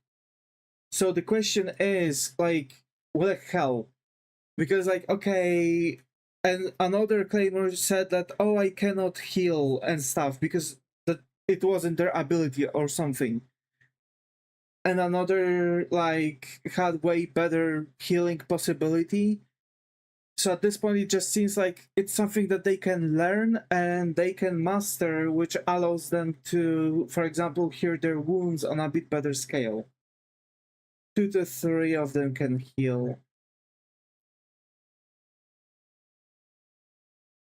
So the question is, like, what the hell? Because like, okay, and another claimer said that, oh, I cannot heal and stuff because that it wasn't their ability or something. And another like had way better healing possibility. So at this point it just seems like it's something that they can learn and they can master, which allows them to, for example, heal their wounds on a bit better scale. 2 to 3 of them can heal.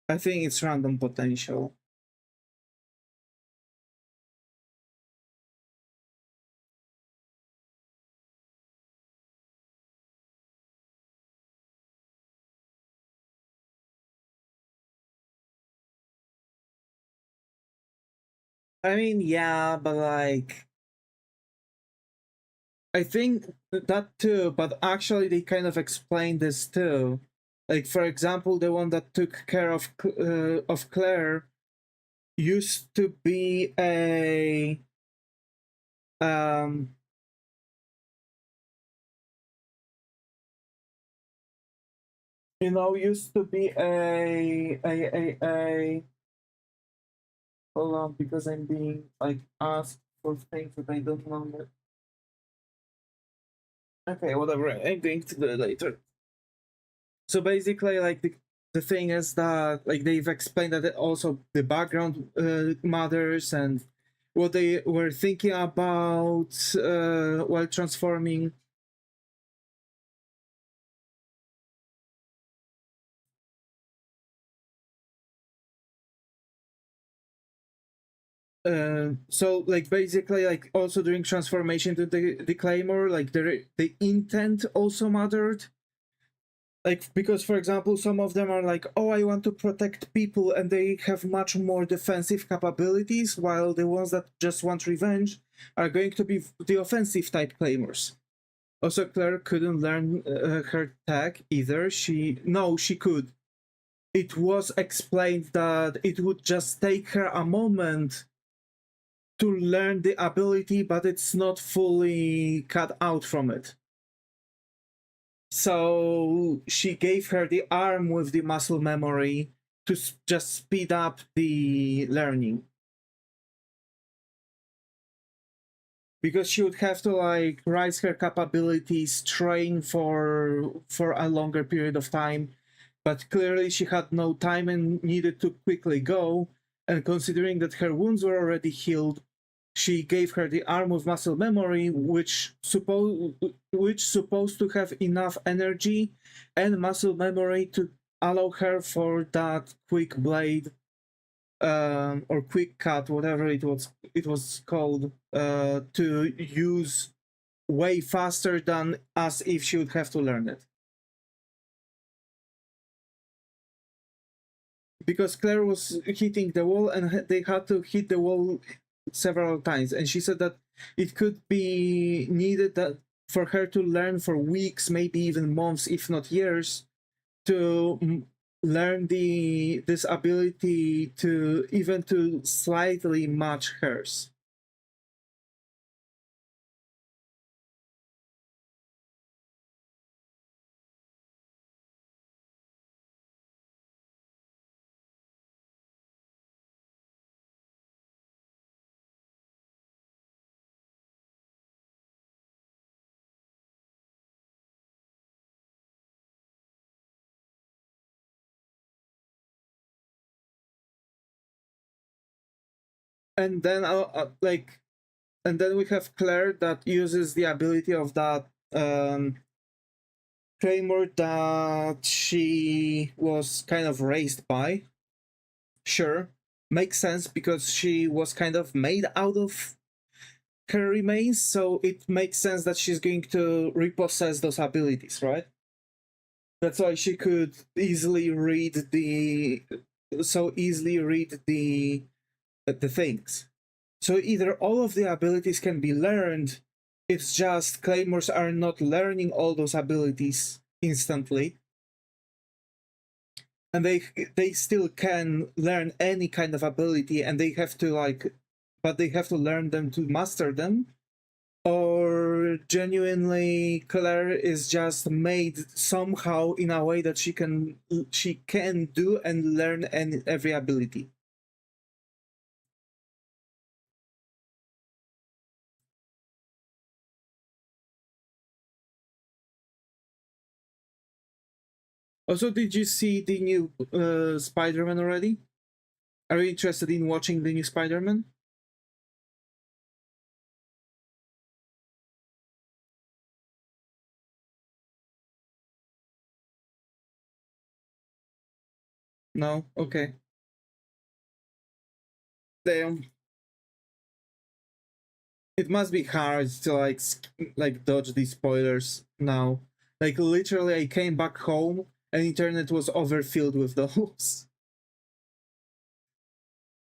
I think it's random potential. I mean, yeah, but like, I think that too, but actually they kind of explained this too. Like, for example, the one that took care of Claire used to be a um you know, used to be a hold on, because I'm being like asked for things that I don't know. Okay, whatever. I'm going to do it later. So basically, like the thing is that like they've explained that also the background matters and what they were thinking about while transforming. So like basically like also during transformation to the claymore, like the intent also mattered. Like, because for example some of them are like, oh, I want to protect people, and they have much more defensive capabilities, while the ones that just want revenge are going to be the offensive type claymores. Also, Claire couldn't learn her tag either. She could. It was explained that it would just take her a moment to learn the ability, but it's not fully cut out from it. So she gave her the arm with the muscle memory to just speed up the learning. Because she would have to like rise her capabilities, train for a longer period of time, but clearly she had no time and needed to quickly go. And considering that her wounds were already healed, she gave her the arm with muscle memory, which supposed to have enough energy and muscle memory to allow her for that quick blade or quick cut, whatever it was called, to use way faster than as if she would have to learn it. Because Claire was hitting the wall and they had to hit the wall several times, and she said that it could be needed that for her to learn for weeks, maybe even months, if not years, to learn this ability to even to slightly match hers. And then and then we have Claire that uses the ability of that claymore that she was kind of raised by. Sure, makes sense because she was kind of made out of her remains, so it makes sense that she's going to repossess those abilities, right? That's why she could easily read the things. So either all of the abilities can be learned, it's just claymores are not learning all those abilities instantly, and they still can learn any kind of ability, and they have to but they have to learn them to master them. Or genuinely Claire is just made somehow in a way that she can do and learn every ability. Also, did you see the new Spider-Man already? Are you interested in watching the new Spider-Man? No? Okay. Damn. It must be hard to like dodge these spoilers now. Like literally I came back home and internet was overfilled with those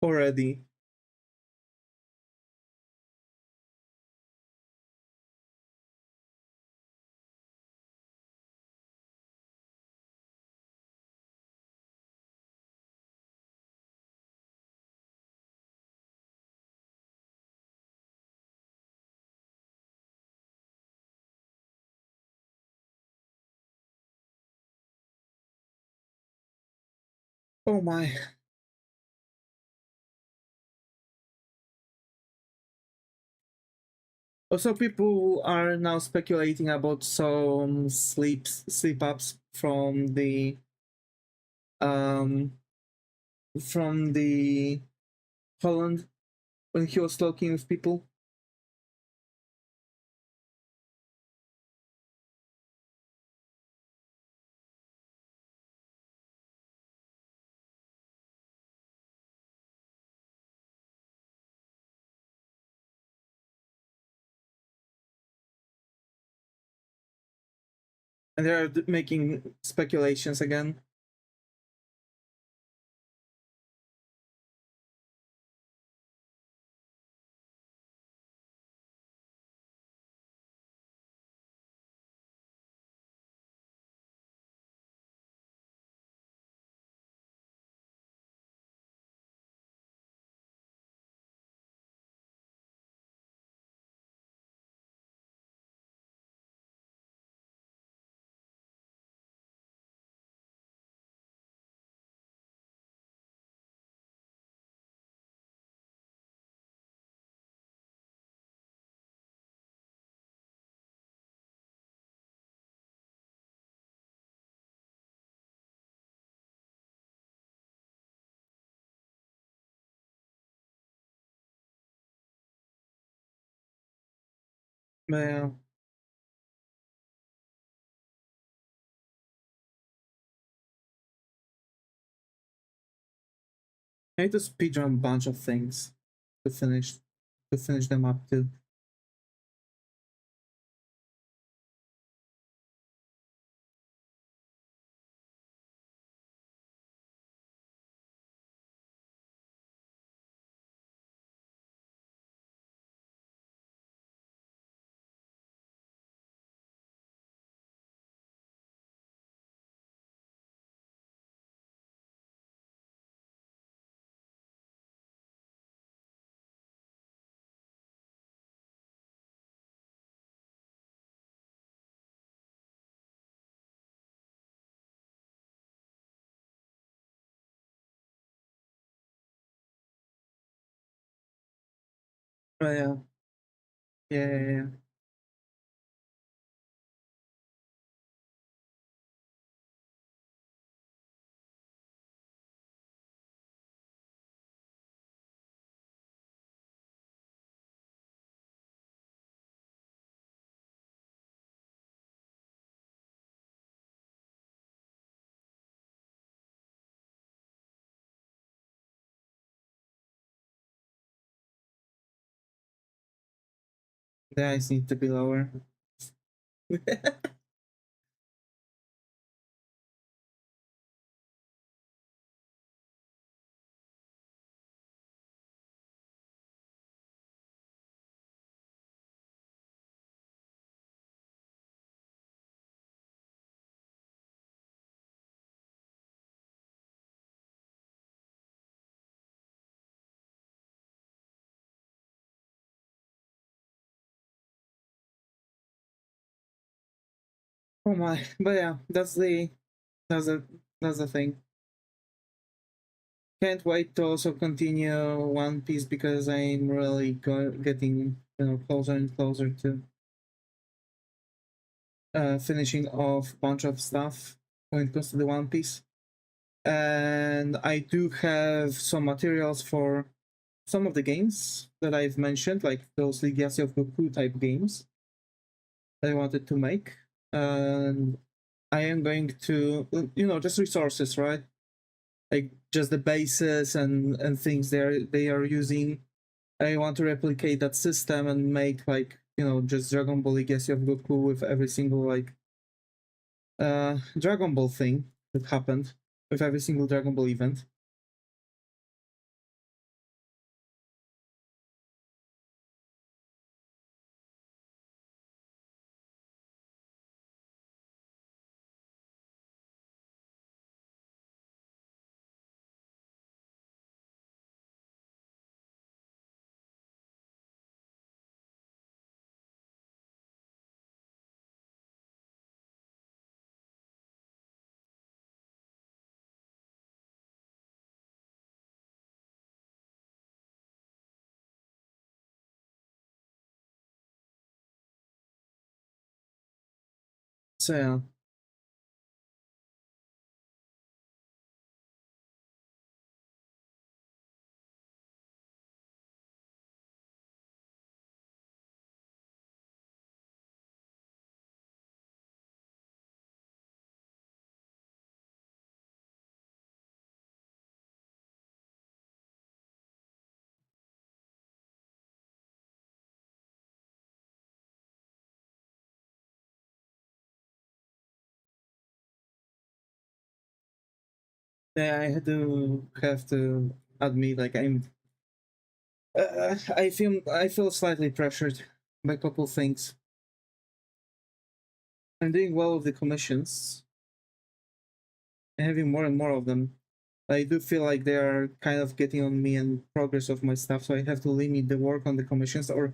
already. Oh my. Also, people are now speculating about some sleep ups um from the Holland when he was talking with people. And they're making speculations again. But yeah. I need to speedrun a bunch of things to finish them up too. But yeah. Yeah. The eyes need to be lower. Oh my. But yeah, that's the that's the thing. Can't wait to also continue One Piece because I'm really getting closer and closer to finishing off a bunch of stuff when it comes to the One Piece. And I do have some materials for some of the games that I've mentioned, like those Legacy of Goku type games that I wanted to make. And I am going to, just resources, right? Like just the bases and things they are using. I want to replicate that system and make like just Dragon Ball Legacy of Goku with every single like Dragon Ball thing that happened with every single Dragon Ball event. So yeah. Yeah, I have to admit, like I feel slightly pressured by a couple things. I'm doing well with the commissions, and having more and more of them. I do feel like they are kind of getting on me and progress of my stuff, so I have to limit the work on the commissions or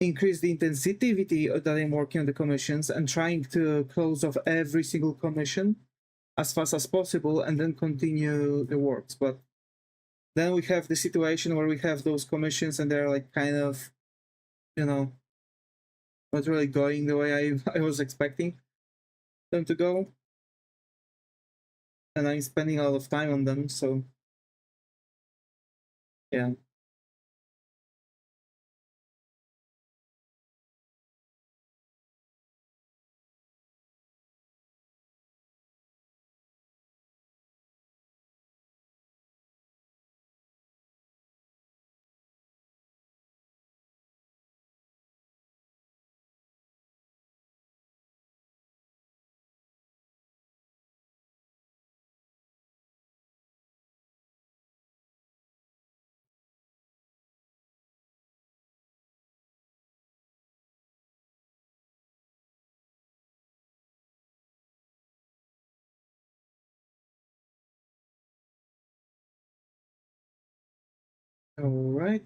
increase the intensity that I'm working on the commissions and trying to close off every single commission as fast as possible and then continue the works. But then we have the situation where we have those commissions and they're like kind of, you know, not really going the way I was expecting them to go. And I'm spending a lot of time on them, so yeah. All right.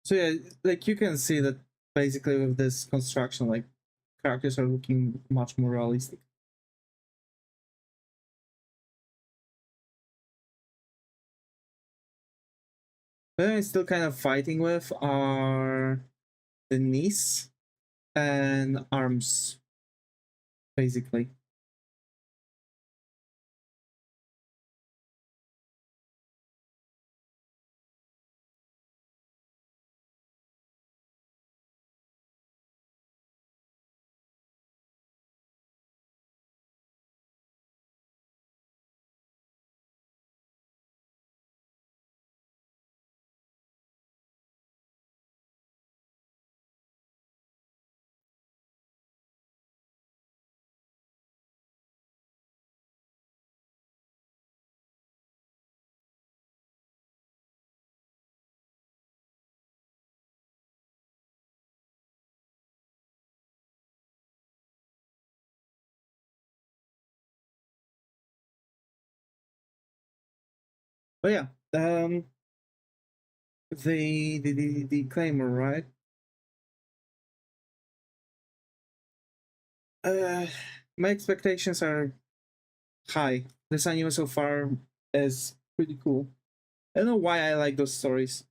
So yeah, like you can see that basically with this construction, like characters are looking much more realistic. But I'm still kind of fighting with are the knees and arms, basically. But yeah, the claimer, right? Uh, my expectations are high. This anime so far is pretty cool. I don't know why I like those stories.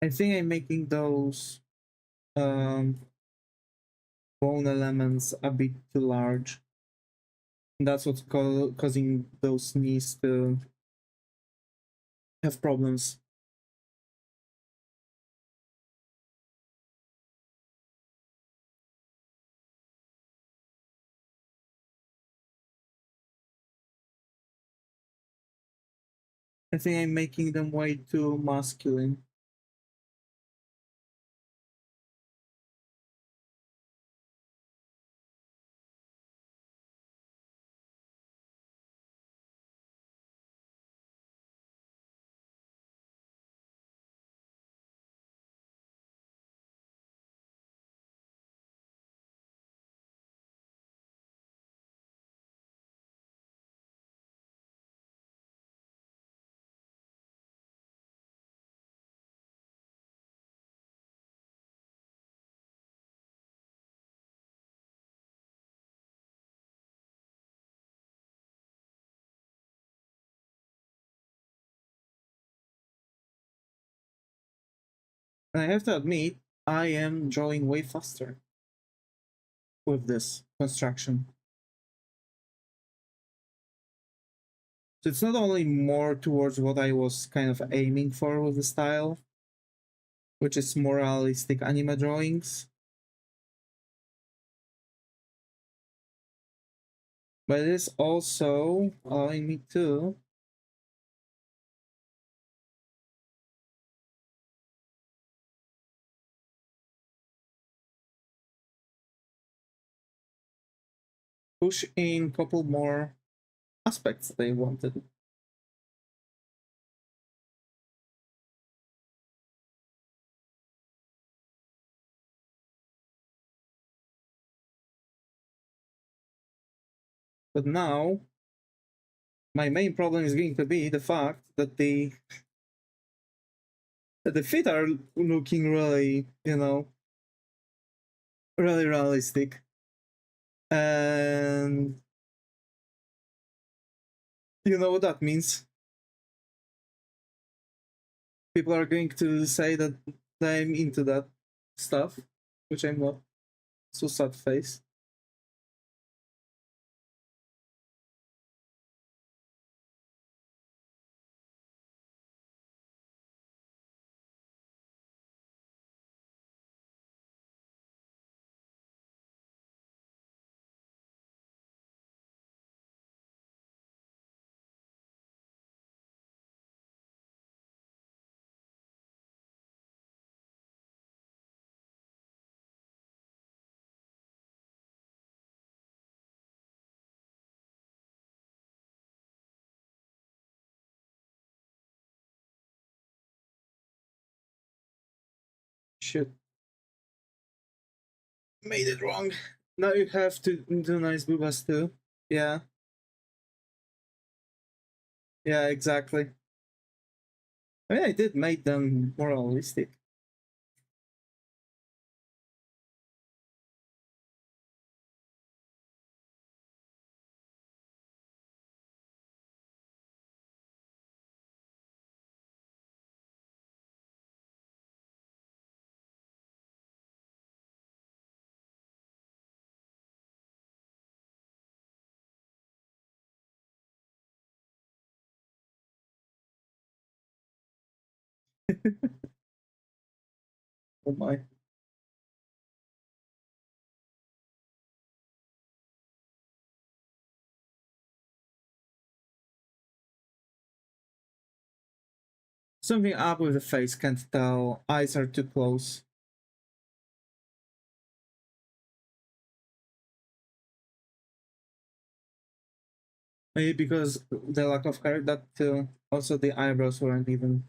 I think I'm making those um, bone elements a bit too large. And that's what's causing those knees to have problems. I think I'm making them way too masculine. And I have to admit, I am drawing way faster with this construction. So it's not only more towards what I was kind of aiming for with the style, which is more realistic anime drawings, but it is also allowing me to push in a couple more aspects they wanted. But now, my main problem is going to be the fact that the feet are looking really, you know, really realistic. And you know what that means? People are going to say that I'm into that stuff, which I'm not. So sad face. Shit. Made it wrong. Now you have to do nice boobas too. Yeah. Yeah, exactly. I mean, I did make them more realistic. Oh my. Something up with the face, can't tell. Eyes are too close. Maybe because the lack of hair, that also the eyebrows weren't even.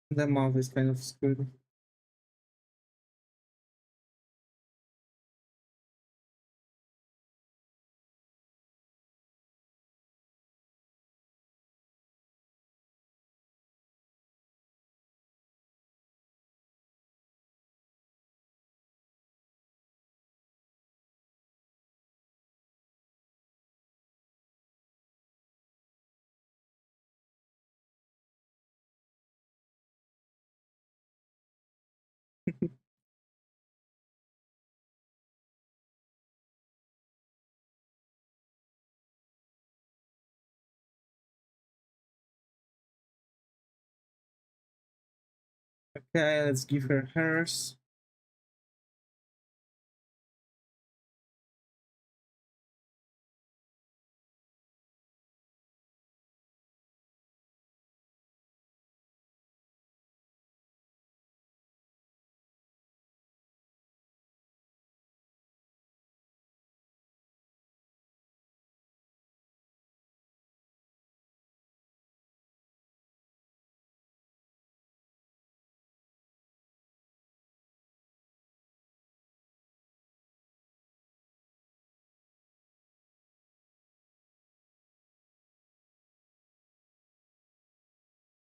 The mouth is kind of screwed. Okay, let's give her hers.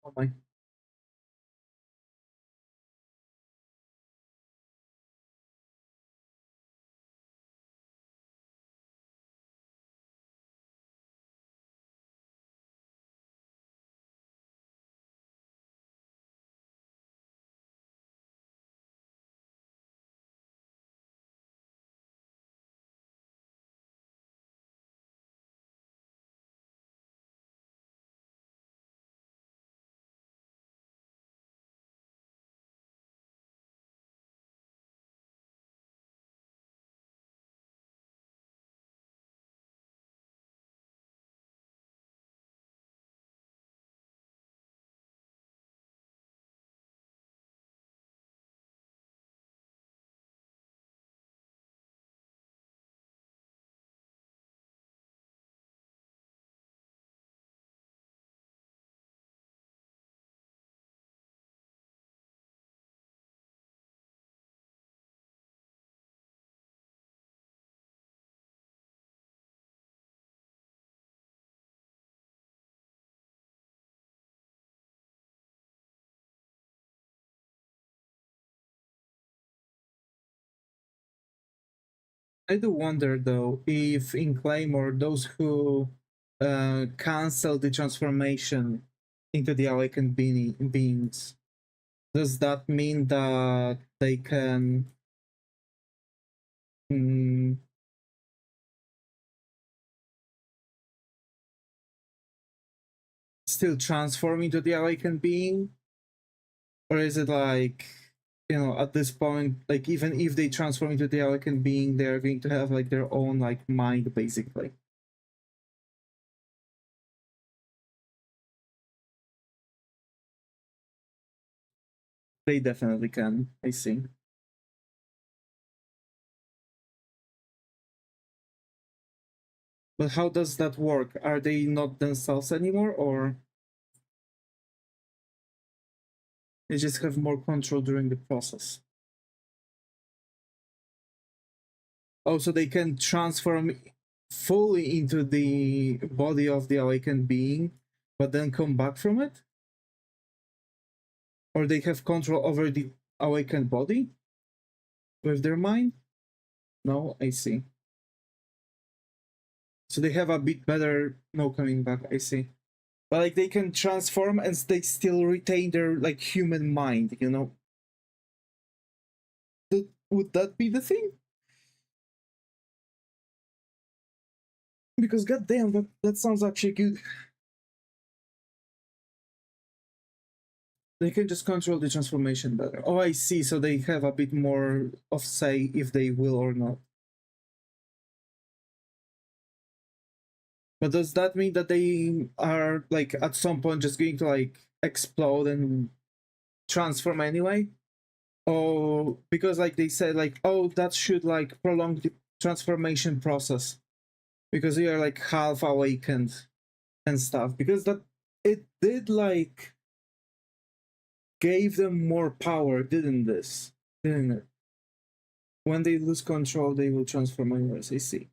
Oh my. I do wonder though if in Claymore those who cancel the transformation into the awakened beings, does that mean that they can mm, still transform into the awakened being? Or is it like, you know, at this point, like even if they transform into the awakened being, they're going to have like their own like mind basically? They definitely can, I see. But how does that work? Are they not themselves anymore, or they just have more control during the process? Oh, so they can transform fully into the body of the awakened being, but then come back from it? Or they have control over the awakened body with their mind? No, I see. So they have a bit better no coming back, I see. But like they can transform and they still retain their like human mind, you know? Would that be the thing? Because goddamn, that sounds actually good. They can just control the transformation better. Oh, I see. So they have a bit more of say if they will or not. But does that mean that they are like at some point just going to like explode and transform anyway? Or because like they said like, oh, that should like prolong the transformation process because you are like half awakened and stuff. Because that it did like gave them more power, didn't it? When they lose control, they will transform anyways. I see.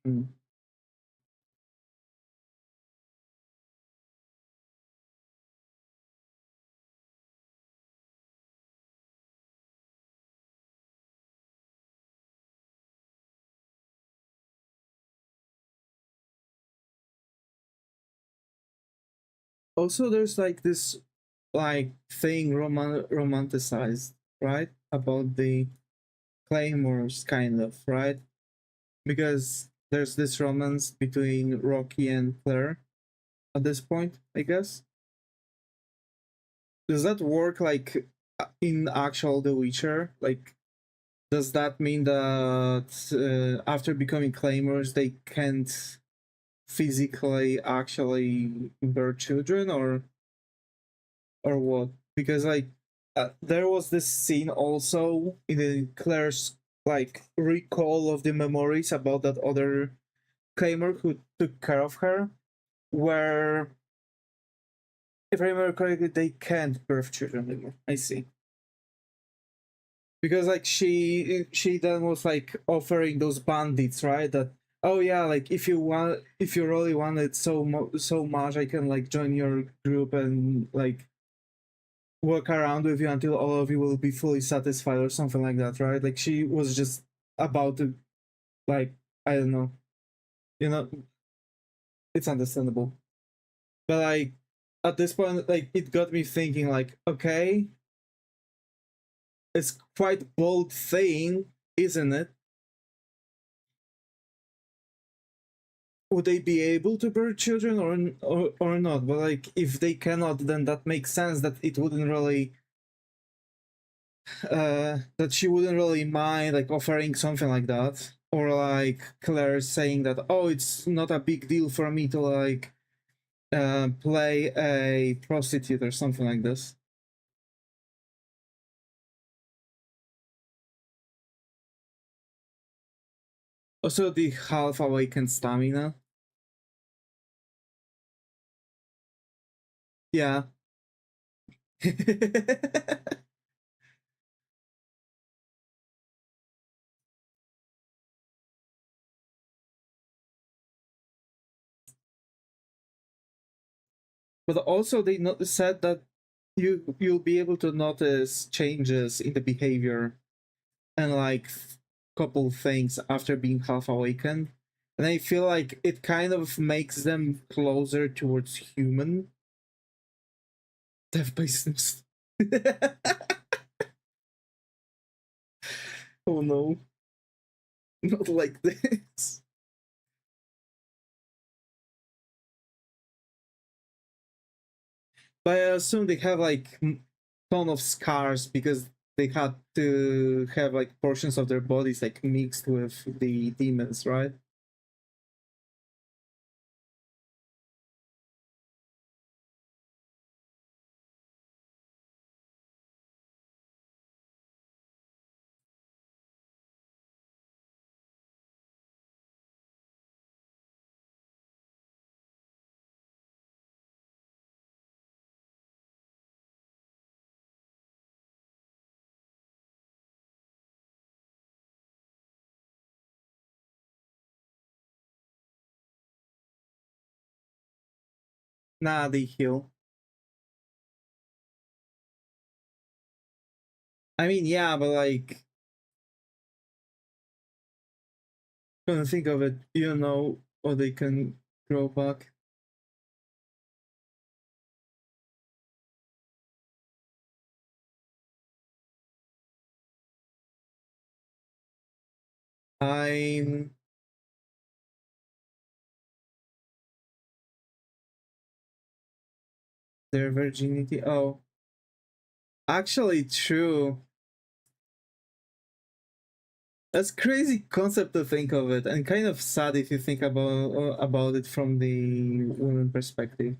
Mm. Also, there's like this like thing romanticized, right, about the claymores, kind of, right? Because there's this romance between Rocky and Claire at this point, I guess. Does that work like in actual The Witcher? Like, does that mean that after becoming claymores, they can't physically actually bear children, or what? Because like there was this scene also in the Claire's like recall of the memories about that other claymore who took care of her, where if I remember correctly, they can't birth children anymore. I see. Because like she then was like offering those bandits, right? That, oh yeah, like if you really want it so much, I can like join your group and like work around with you until all of you will be fully satisfied or something like that, right? Like she was just about to, like, I don't know, you know, it's understandable. But like at this point, like it got me thinking, like, okay, it's quite bold thing, isn't it? Would they be able to bear children or not? But like if they cannot, then that makes sense that it wouldn't really that she wouldn't really mind like offering something like that, or like Claire saying that, oh, it's not a big deal for me to like play a prostitute or something like this. Also, the half awakened stamina. Yeah. But also they said that you'll be able to notice changes in the behavior and like couple things after being half awakened, and I feel like it kind of makes them closer towards human. Death by Sims. Oh no, not like this. But I assume they have like ton of scars because they had to have like portions of their bodies like mixed with the demons, right? Nah, they heal. I mean, yeah, but like, gonna think of it, you know, or they can grow back. I'm their virginity. Oh, actually, true. That's crazy concept to think of it, and kind of sad if you think about it from the woman perspective.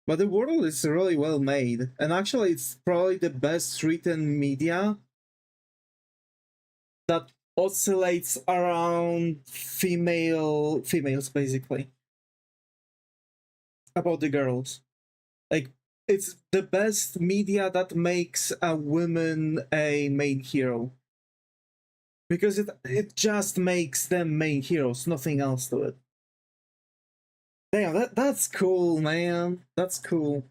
But the world is really well made, and actually, it's probably the best written media that oscillates around females, basically, about the girls. Like it's the best media that makes a woman a main hero. Because it just makes them main heroes, nothing else to it. Damn, that's cool, man. That's cool.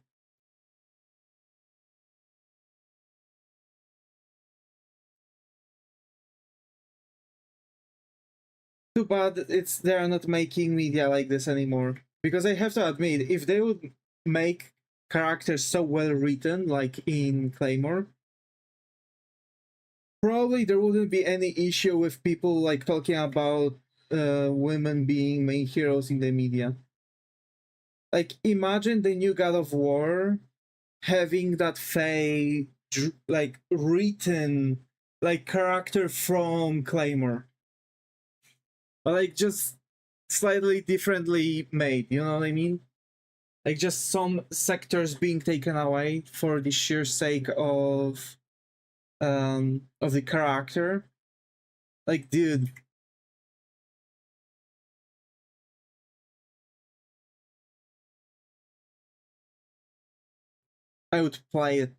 Too bad they're not making media like this anymore. Because I have to admit, if they would make characters so well written, like in Claymore, probably there wouldn't be any issue with people like talking about women being main heroes in the media. Like, imagine the new God of War having that Faye like written like character from Claymore, but like just slightly differently made. You know what I mean? Like just some sectors being taken away for the sheer sake of the character. Like, dude, I would play it.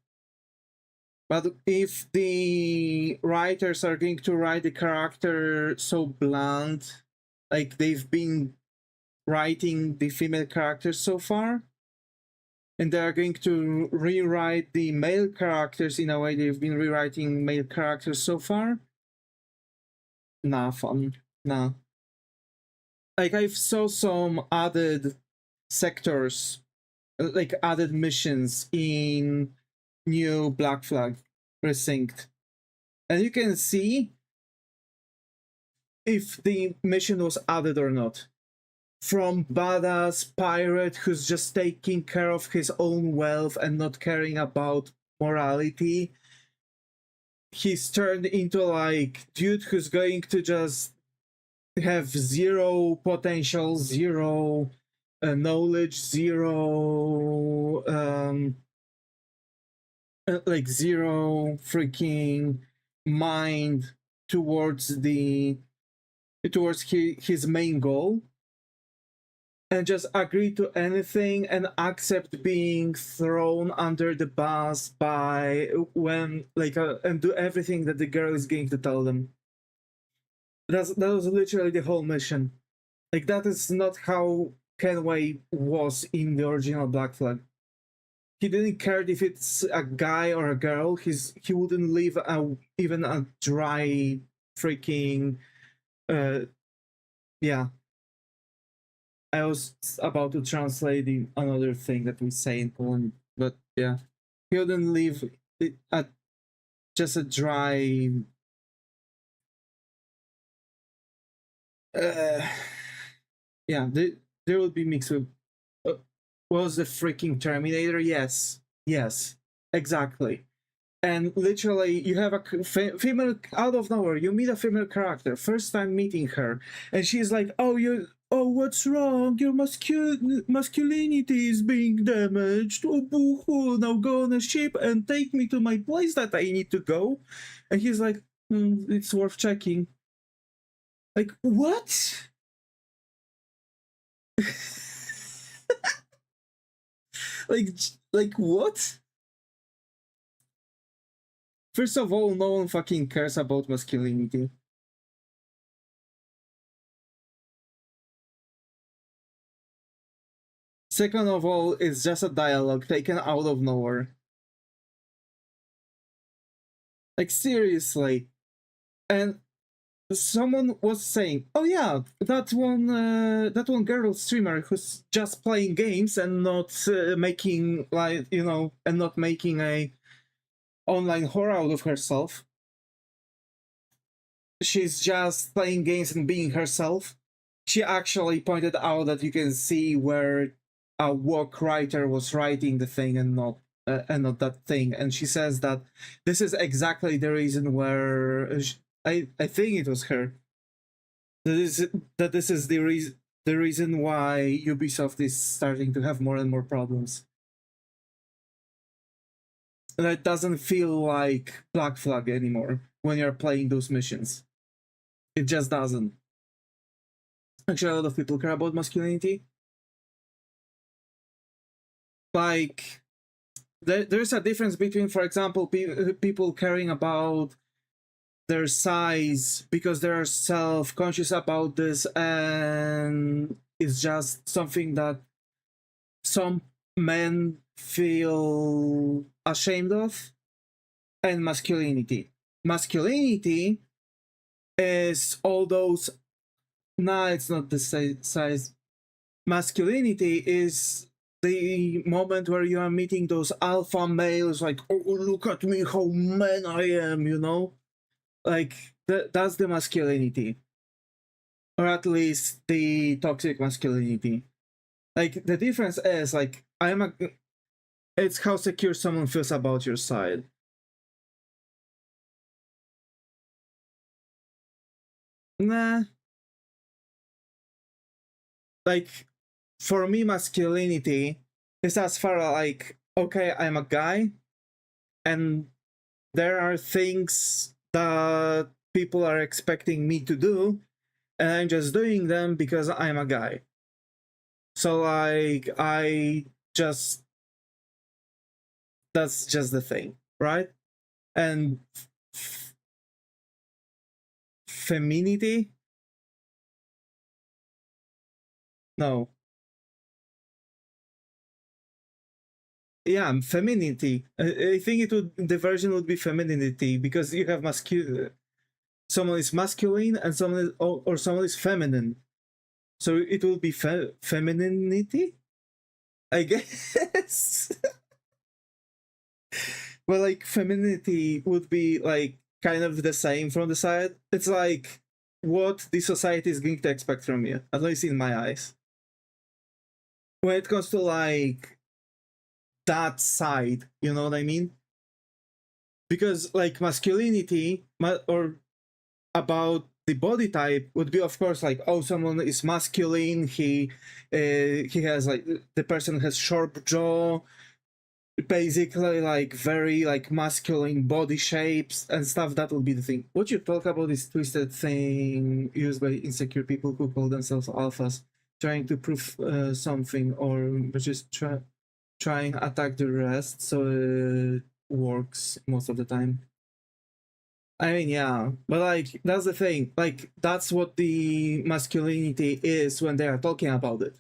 But if the writers are going to write the character so bland, like they've been writing the female characters so far, and they're going to rewrite the male characters in a way they've been rewriting male characters so far, nah, fun. Nah. Like, I've saw some added sectors, like added missions in new Black Flag Precinct. And you can see if the mission was added or not. From badass pirate who's just taking care of his own wealth and not caring about morality, he's turned into like dude who's going to just have zero potential, zero knowledge, zero like zero freaking mind towards his main goal, and just agree to anything and accept being thrown under the bus by when like and do everything that the girl is going to tell them. That was literally the whole mission. Like, that is not how Kenway was in the original Black Flag. He didn't care if it's a guy or a girl. He wouldn't leave even a dry freaking yeah. I was about to translate another thing that we say in Poland, but yeah, he wouldn't leave it at just a dry. Yeah, there will be mixed with. Was the freaking Terminator? Yes, yes, exactly. And literally, you have a female out of nowhere. You meet a female character, first time meeting her, and she's like, "Oh, what's wrong? Your masculinity is being damaged. Oh, boo-hoo! Now go on a ship and take me to my place that I need to go." And he's like, "It's worth checking." Like, what? like what? First of all, no one fucking cares about masculinity. Second of all, it's just a dialogue taken out of nowhere. Like, seriously. And someone was saying, "Oh yeah, that one girl streamer who's just playing games and not making like and not making a online horror out of herself. She's just playing games and being herself." She actually pointed out that you can see where a woke writer was writing the thing and not that thing, and she says that this is exactly the reason where I think it was her that this is the reason why Ubisoft is starting to have more and more problems. And it doesn't feel like Black Flag anymore when you're playing those missions. It just doesn't. Actually, a lot of people care about masculinity. Like, there's a difference between, for example, people caring about their size because they're self-conscious about this, and it's just something that some men feel ashamed of, and masculinity. Masculinity is all those. Nah, it's not the size. Masculinity is the moment where you are meeting those alpha males, like, oh, look at me, how man I am, you know? Like, that's the masculinity. Or at least the toxic masculinity. Like, the difference is, like, it's how secure someone feels about your side. Nah. Like, for me, masculinity is as far as, like, okay, I'm a guy, and there are things that people are expecting me to do, and I'm just doing them because I'm a guy. So, like, that's just the thing, right? And femininity? No. Yeah, femininity. I think the version would be femininity, because you have masculine. Someone is masculine and someone is, or someone is feminine. So it will be femininity, I guess. Well, like, femininity would be like kind of the same from the side. It's like what the society is going to expect from you, at least in my eyes. When it comes to like that side, you know what I mean? Because like masculinity or about the body type would be, of course, like, oh, someone is masculine, he has, like, the person has sharp jaw, basically, like, very, like, masculine body shapes and stuff. That would be the thing. What you talk about is twisted thing used by insecure people who call themselves alphas, trying to prove something, or just trying attack the rest, so it works most of the time. I mean, yeah, but like, that's the thing. Like, that's what the masculinity is when they are talking about it.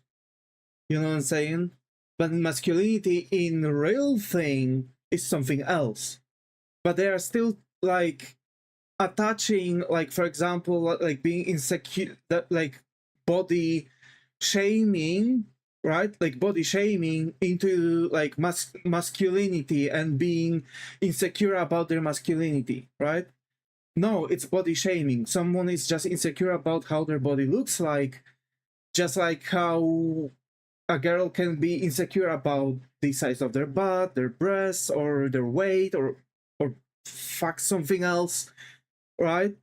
You know what I'm saying? But masculinity in real thing is something else. But they are still like attaching, like, for example, like being insecure, that, like, body shaming, right? Like body shaming into like masculinity and being insecure about their masculinity, right? No, it's body shaming. Someone is just insecure about how their body looks like, just like how a girl can be insecure about the size of their butt, their breasts, or their weight, or fuck something else, right?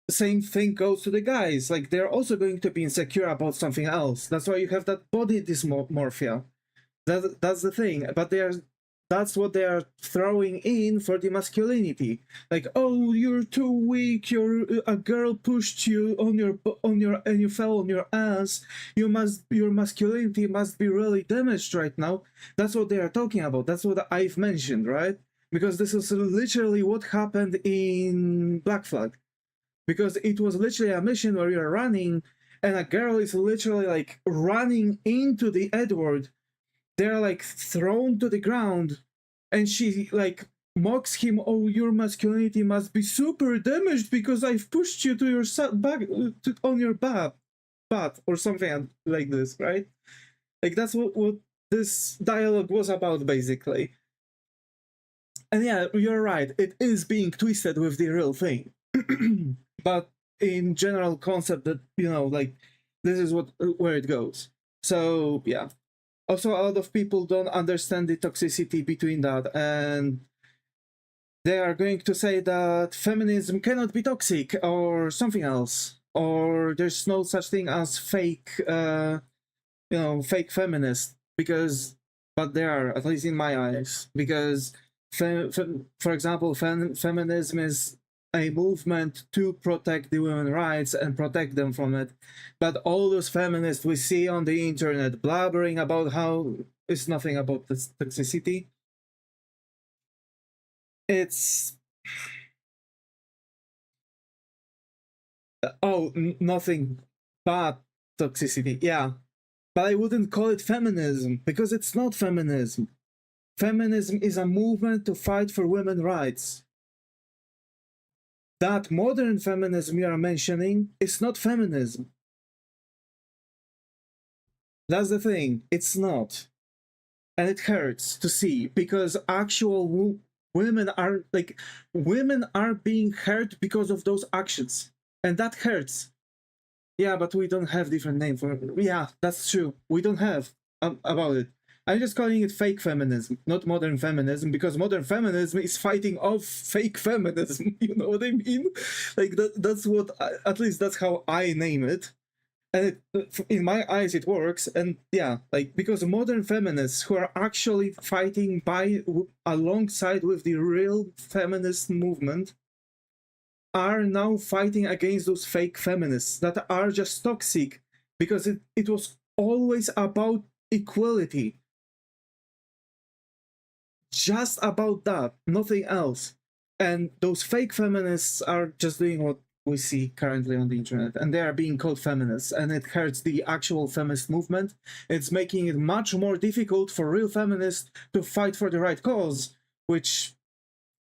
Same thing goes to the guys. Like, they're also going to be insecure about something else. That's why you have that body dysmorphia. That's the thing. But that's what they are throwing in for the masculinity. Like, oh, you're too weak. A girl pushed you on your and you fell on your ass. Your masculinity must be really damaged right now. That's what they are talking about. That's what I've mentioned, right? Because this is literally what happened in Black Flag. Because it was literally a mission where you're running, and a girl is literally like running into the Edward. They're like thrown to the ground, and she like mocks him. Oh, your masculinity must be super damaged because I've pushed you to your back on your butt, or something like this, right? Like, that's what this dialogue was about, basically. And yeah, you're right. It is being twisted with the real thing, but in general concept, that, you know, like, this is where it goes. So yeah. Also, a lot of people don't understand the toxicity between that, and they are going to say that feminism cannot be toxic or something else, or there's no such thing as fake, fake feminist, but there are, at least in my eyes, because for example, feminism is a movement to protect the women's rights and protect them from it. But all those feminists we see on the internet blabbering about how it's nothing about this toxicity, it's nothing but toxicity, yeah. But I wouldn't call it feminism, because it's not feminism. Feminism is a movement to fight for women's rights. That modern feminism you are mentioning is not feminism. That's the thing, it's not. And it hurts to see, because actual women are being hurt because of those actions. And that hurts. Yeah, but we don't have different name for it. Yeah, that's true. We don't have about it. I'm just calling it fake feminism, not modern feminism, because modern feminism is fighting off fake feminism. You know what I mean? Like that's what, at least that's how I name it. And in my eyes, it works. And yeah, like, because modern feminists who are actually fighting alongside with the real feminist movement are now fighting against those fake feminists that are just toxic, because it was always about equality. Just about that, nothing else. And those fake feminists are just doing what we see currently on the internet, and they are being called feminists, and it hurts the actual feminist movement. It's making it much more difficult for real feminists to fight for the right cause, which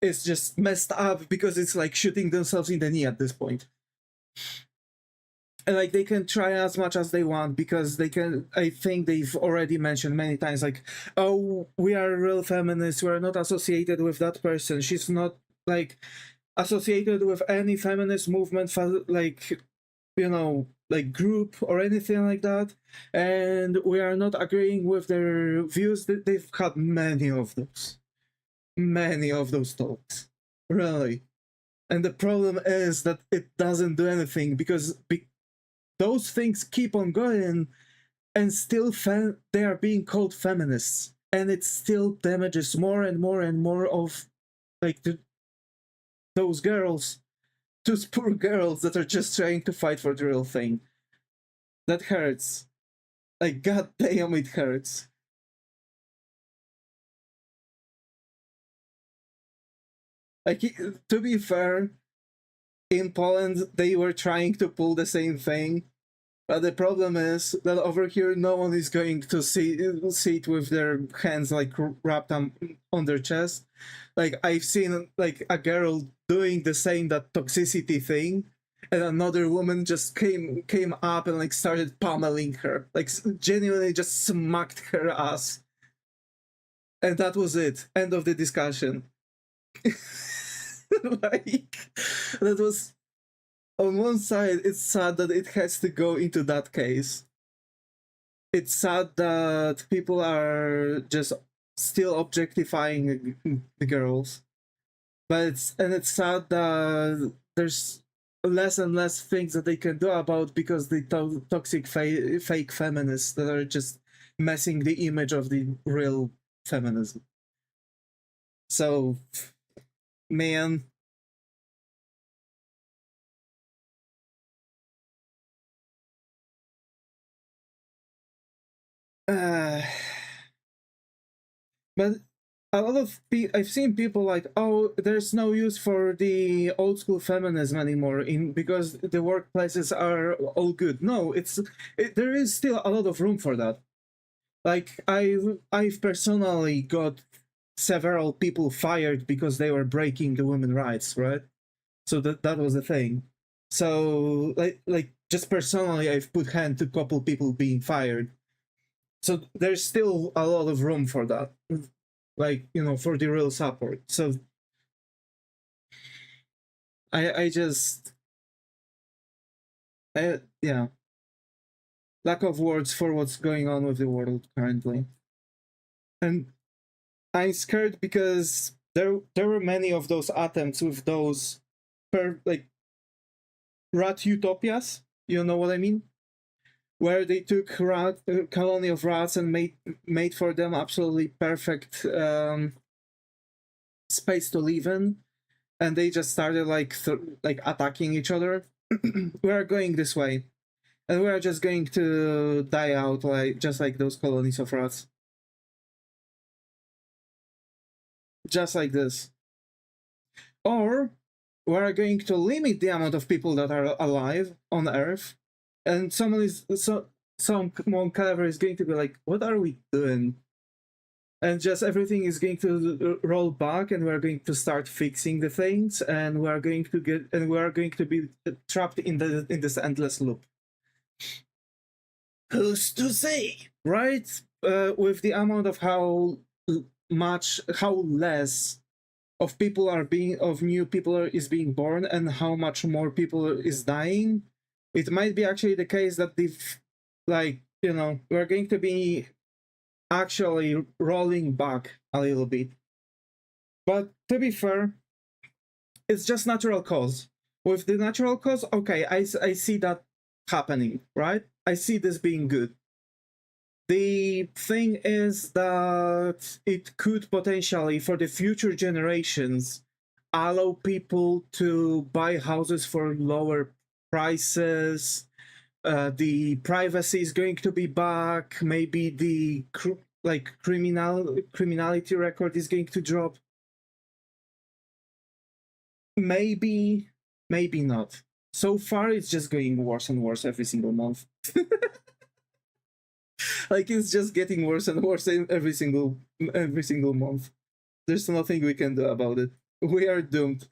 is just messed up, because it's like shooting themselves in the knee at this point. And like, they can try as much as they want, because they can, I think they've already mentioned many times, like, oh, we are real feminists, we are not associated with that person, she's not like associated with any feminist movement, like, you know, like group or anything like that, and we are not agreeing with their views. That they've had many of those talks, really. And the problem is that it doesn't do anything, because those things keep on going, and still they are being called feminists, and it still damages more and more and more of like those girls, those poor girls that are just trying to fight for the real thing. That hurts. Like, god damn, it hurts. Like, to be fair, in Poland they were trying to pull the same thing, but the problem is that over here no one is going to sit with their hands like wrapped on their chest. Like, I've seen like a girl doing the same, that toxicity thing, and another woman just came up and like started pummeling her, like genuinely just smacked her ass, and that was it. End of the discussion. Like, that was, on one side, it's sad that it has to go into that case. It's sad that people are just still objectifying the girls, but it's sad that there's less and less things that they can do about, because the toxic fake feminists that are just messing the image of the real feminism. So, man, uh, but a lot of I've seen people like, oh, there's no use for the old school feminism anymore because the workplaces are all good. No, there is still a lot of room for that. Like, I've personally got several people fired because they were breaking the women's rights, right? So that was the thing. So like just personally, I've put hand to a couple people being fired. So there's still a lot of room for that, like, you know, for the real support. So I just yeah, lack of words for what's going on with the world currently. And I'm scared because there were many of those attempts with those like rat utopias, you know what I mean, where they took a colony of rats and made for them absolutely perfect space to live in, and they just started like attacking each other. We are going this way, and we are just going to die out, like just like those colonies of rats, just like this. or we're going to limit the amount of people that are alive on Earth, and someone clever is going to be like, "What are we doing?" And just everything is going to roll back, and we're going to start fixing the things, and we are going to be trapped in this endless loop. Who's to say, right? With the amount of how less of new people is being born, and how much more people is dying, it might be actually the case that we're going to be actually rolling back a little bit. But to be fair, it's just natural cause. With the natural cause, okay, I see that happening, right? I see this being good. The thing is that it could potentially, for the future generations, allow people to buy houses for lower prices. The privacy is going to be back. Maybe the criminality record is going to drop. Maybe not. So far, it's just going worse and worse every single month. Like, it's just getting worse and worse every single month. There's nothing we can do about it. We are doomed.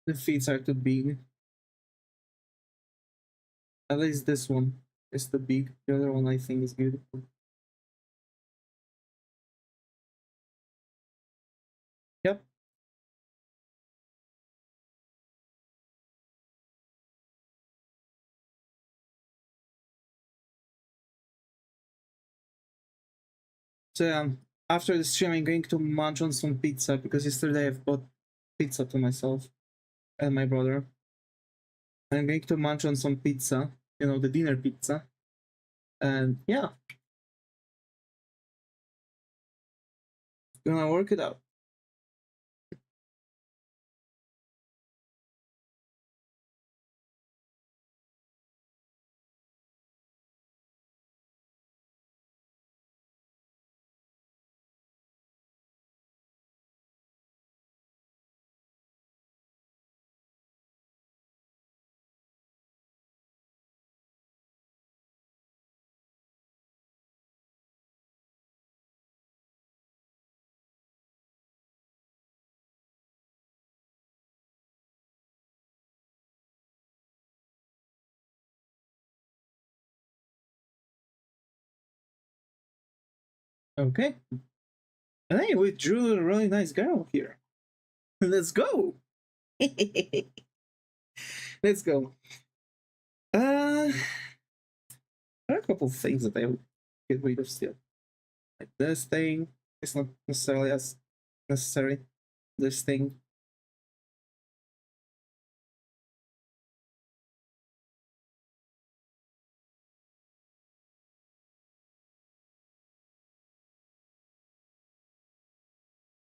The feeds are too big. At least this one is too big. The other one I think is beautiful. Yep. So after the stream, I'm going to munch on some pizza, because yesterday I've bought pizza to myself and my brother. I'm going to munch on some pizza, the dinner pizza. And yeah, gonna work it out. Okay. And hey, we drew a really nice girl here. Let's go. Let's go. There are a couple of things that I would get rid of still. Like this thing. It's not necessarily as necessary. This thing.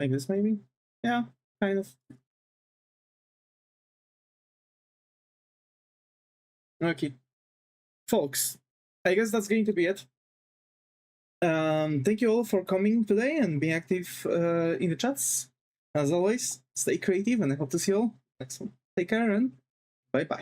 Like this, maybe? Yeah, kind of. Okay. Folks, I guess that's going to be it. Thank you all for coming today and being active in the chats. As always, stay creative, and I hope to see you all next one. Take care, and bye-bye.